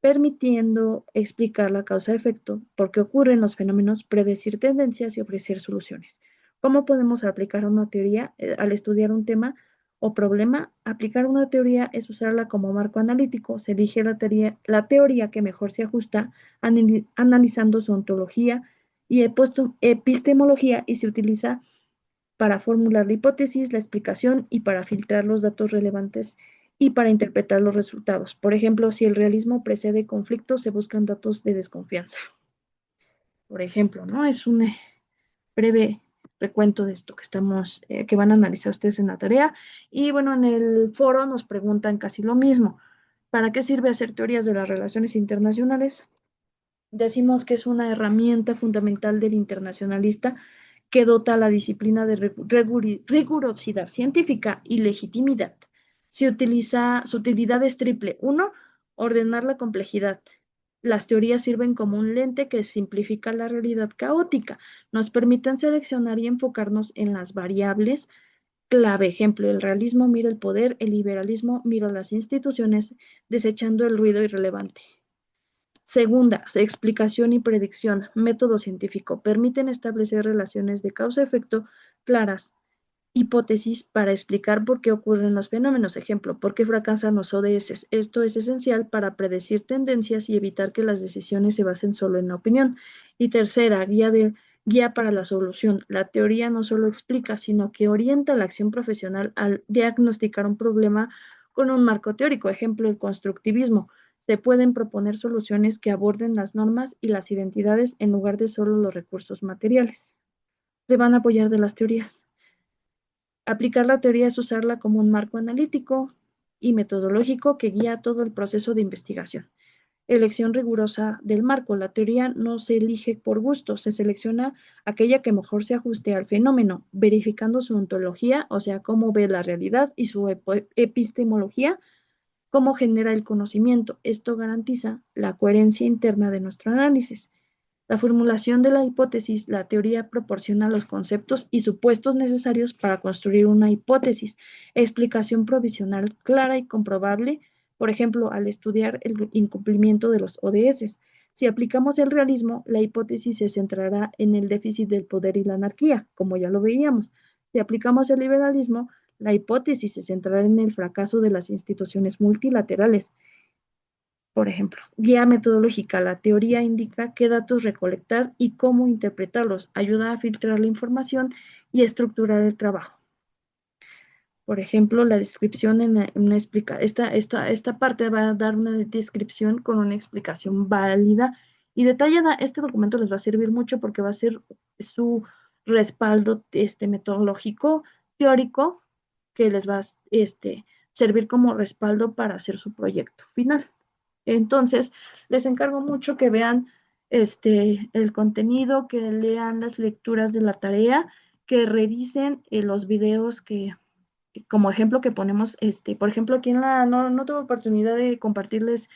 permitiendo explicar la causa-efecto, por qué ocurren los fenómenos, predecir tendencias y ofrecer soluciones. ¿Cómo podemos aplicar una teoría al estudiar un tema o problema? Aplicar una teoría es usarla como marco analítico. Se elige la teoría que mejor se ajusta analizando su ontología y epistemología y se utiliza para formular la hipótesis, la explicación y para filtrar los datos relevantes y para interpretar los resultados. Por ejemplo, si el realismo precede conflictos, se buscan datos de desconfianza. Por ejemplo, ¿no? Es un breve recuento de esto que van a analizar ustedes en la tarea. Y bueno, en el foro nos preguntan casi lo mismo. ¿Para qué sirve hacer teorías de las relaciones internacionales? Decimos que es una herramienta fundamental del internacionalista que dota a la disciplina de rigurosidad científica y legitimidad. Su utilidad es triple. Uno, ordenar la complejidad. Las teorías sirven como un lente que simplifica la realidad caótica. Nos permiten seleccionar y enfocarnos en las variables clave. Ejemplo, el realismo mira el poder, el liberalismo mira las instituciones, desechando el ruido irrelevante. Segunda, explicación y predicción, método científico, permiten establecer relaciones de causa-efecto claras, hipótesis para explicar por qué ocurren los fenómenos. Ejemplo, por qué fracasan los ODS. Esto es esencial para predecir tendencias y evitar que las decisiones se basen solo en la opinión. Y tercera, guía para la solución. La teoría no solo explica, sino que orienta la acción profesional al diagnosticar un problema con un marco teórico. Ejemplo, el constructivismo. Se pueden proponer soluciones que aborden las normas y las identidades en lugar de solo los recursos materiales. Se van a apoyar de las teorías. Aplicar la teoría es usarla como un marco analítico y metodológico que guía todo el proceso de investigación. Elección rigurosa del marco. La teoría no se elige por gusto, se selecciona aquella que mejor se ajuste al fenómeno, verificando su ontología, o sea, cómo ve la realidad, y su epistemología, cómo genera el conocimiento. Esto garantiza la coherencia interna de nuestro análisis. La formulación de la hipótesis, la teoría proporciona los conceptos y supuestos necesarios para construir una hipótesis, explicación provisional clara y comprobable, por ejemplo, al estudiar el incumplimiento de los ODS. Si aplicamos el realismo, la hipótesis se centrará en el déficit del poder y la anarquía, como ya lo veíamos. Si aplicamos el liberalismo, la hipótesis se centrará en el fracaso de las instituciones multilaterales. Por ejemplo, guía metodológica. La teoría indica qué datos recolectar y cómo interpretarlos. Ayuda a filtrar la información y estructurar el trabajo. Por ejemplo, la descripción esta parte va a dar una descripción con una explicación válida y detallada. Este documento les va a servir mucho porque va a ser su respaldo metodológico, teórico, que les va a servir como respaldo para hacer su proyecto final. Entonces, les encargo mucho que vean el contenido, que lean las lecturas de la tarea, que revisen los videos que, como ejemplo que ponemos, por ejemplo, aquí no tuve oportunidad de compartirles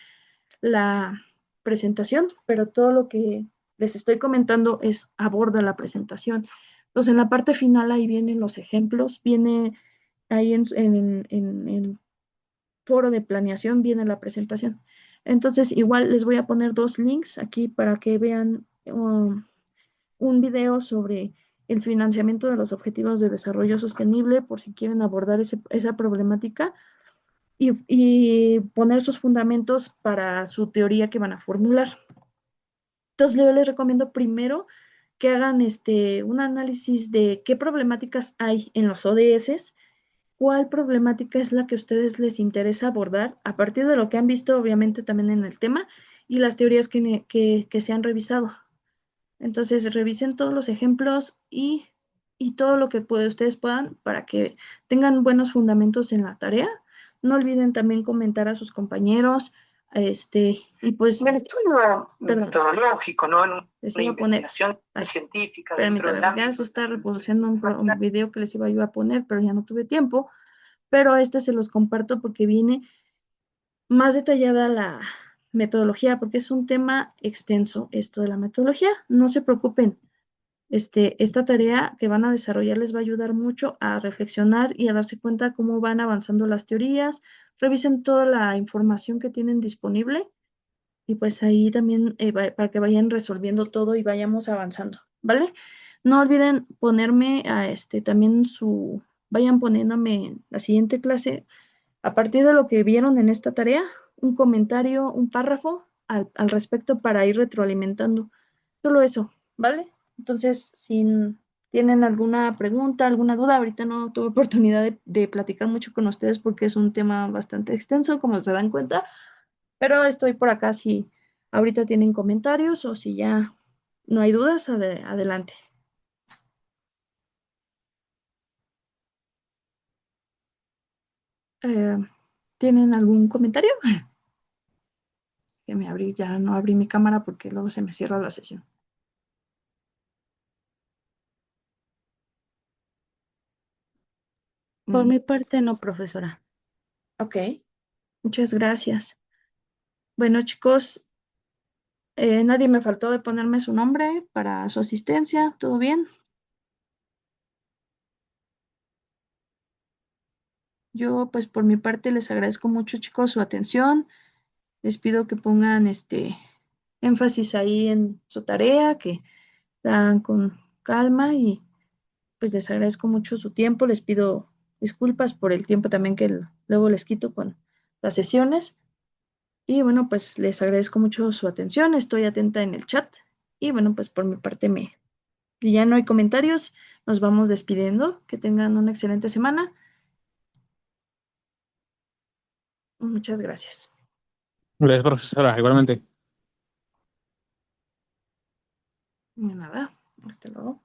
la presentación, pero todo lo que les estoy comentando aborda la presentación. Entonces, en la parte final ahí vienen los ejemplos, viene ahí en el foro de planeación viene la presentación. Entonces, igual les voy a poner dos links aquí para que vean un video sobre el financiamiento de los objetivos de desarrollo sostenible por si quieren abordar esa problemática y poner sus fundamentos para su teoría que van a formular. Entonces, yo les recomiendo primero que hagan un análisis de qué problemáticas hay en los ODS, cuál problemática es la que a ustedes les interesa abordar a partir de lo que han visto, obviamente, también en el tema y las teorías que se han revisado. Entonces, revisen todos los ejemplos y todo lo que ustedes puedan para que tengan buenos fundamentos en la tarea. No olviden también comentar a sus compañeros, y pues, Un estudio perdón, metodológico, ¿no? En les una iba a poner, investigación ay, científica dentro del permítame, ya ámbito se de está la reproduciendo un ciencia. video que les iba yo a poner, pero ya no tuve tiempo, pero se los comparto porque viene más detallada la metodología, porque es un tema extenso esto de la metodología. No se preocupen, esta tarea que van a desarrollar les va a ayudar mucho a reflexionar y a darse cuenta cómo van avanzando las teorías. Revisen toda la información que tienen disponible y pues ahí también para que vayan resolviendo todo y vayamos avanzando, ¿vale? No olviden ponerme a también vayan poniéndome en la siguiente clase a partir de lo que vieron en esta tarea, un comentario, un párrafo al respecto para ir retroalimentando. Solo eso, ¿vale? Entonces, si tienen alguna pregunta, alguna duda, ahorita no tuve oportunidad de platicar mucho con ustedes porque es un tema bastante extenso, como se dan cuenta, pero estoy por acá si ahorita tienen comentarios o si ya no hay dudas, adelante. Eh, ¿Tienen algún comentario? Que ya no abrí mi cámara porque luego se me cierra la sesión. Por Mm, mi parte, no, profesora. ok, muchas gracias. Bueno, chicos, nadie me faltó de ponerme su nombre para su asistencia. ¿Todo bien? Yo, pues por mi parte, les agradezco mucho, chicos, su atención. Les pido que pongan énfasis ahí en su tarea, que la hagan con calma y pues les agradezco mucho su tiempo. Les pido disculpas por el tiempo también que luego les quito con las sesiones. Y bueno, pues les agradezco mucho su atención. Estoy atenta en el chat. Y bueno, pues por mi parte si ya no hay comentarios, nos vamos despidiendo. Que tengan una excelente semana. Muchas gracias. Gracias, profesora, igualmente. De nada. Hasta luego.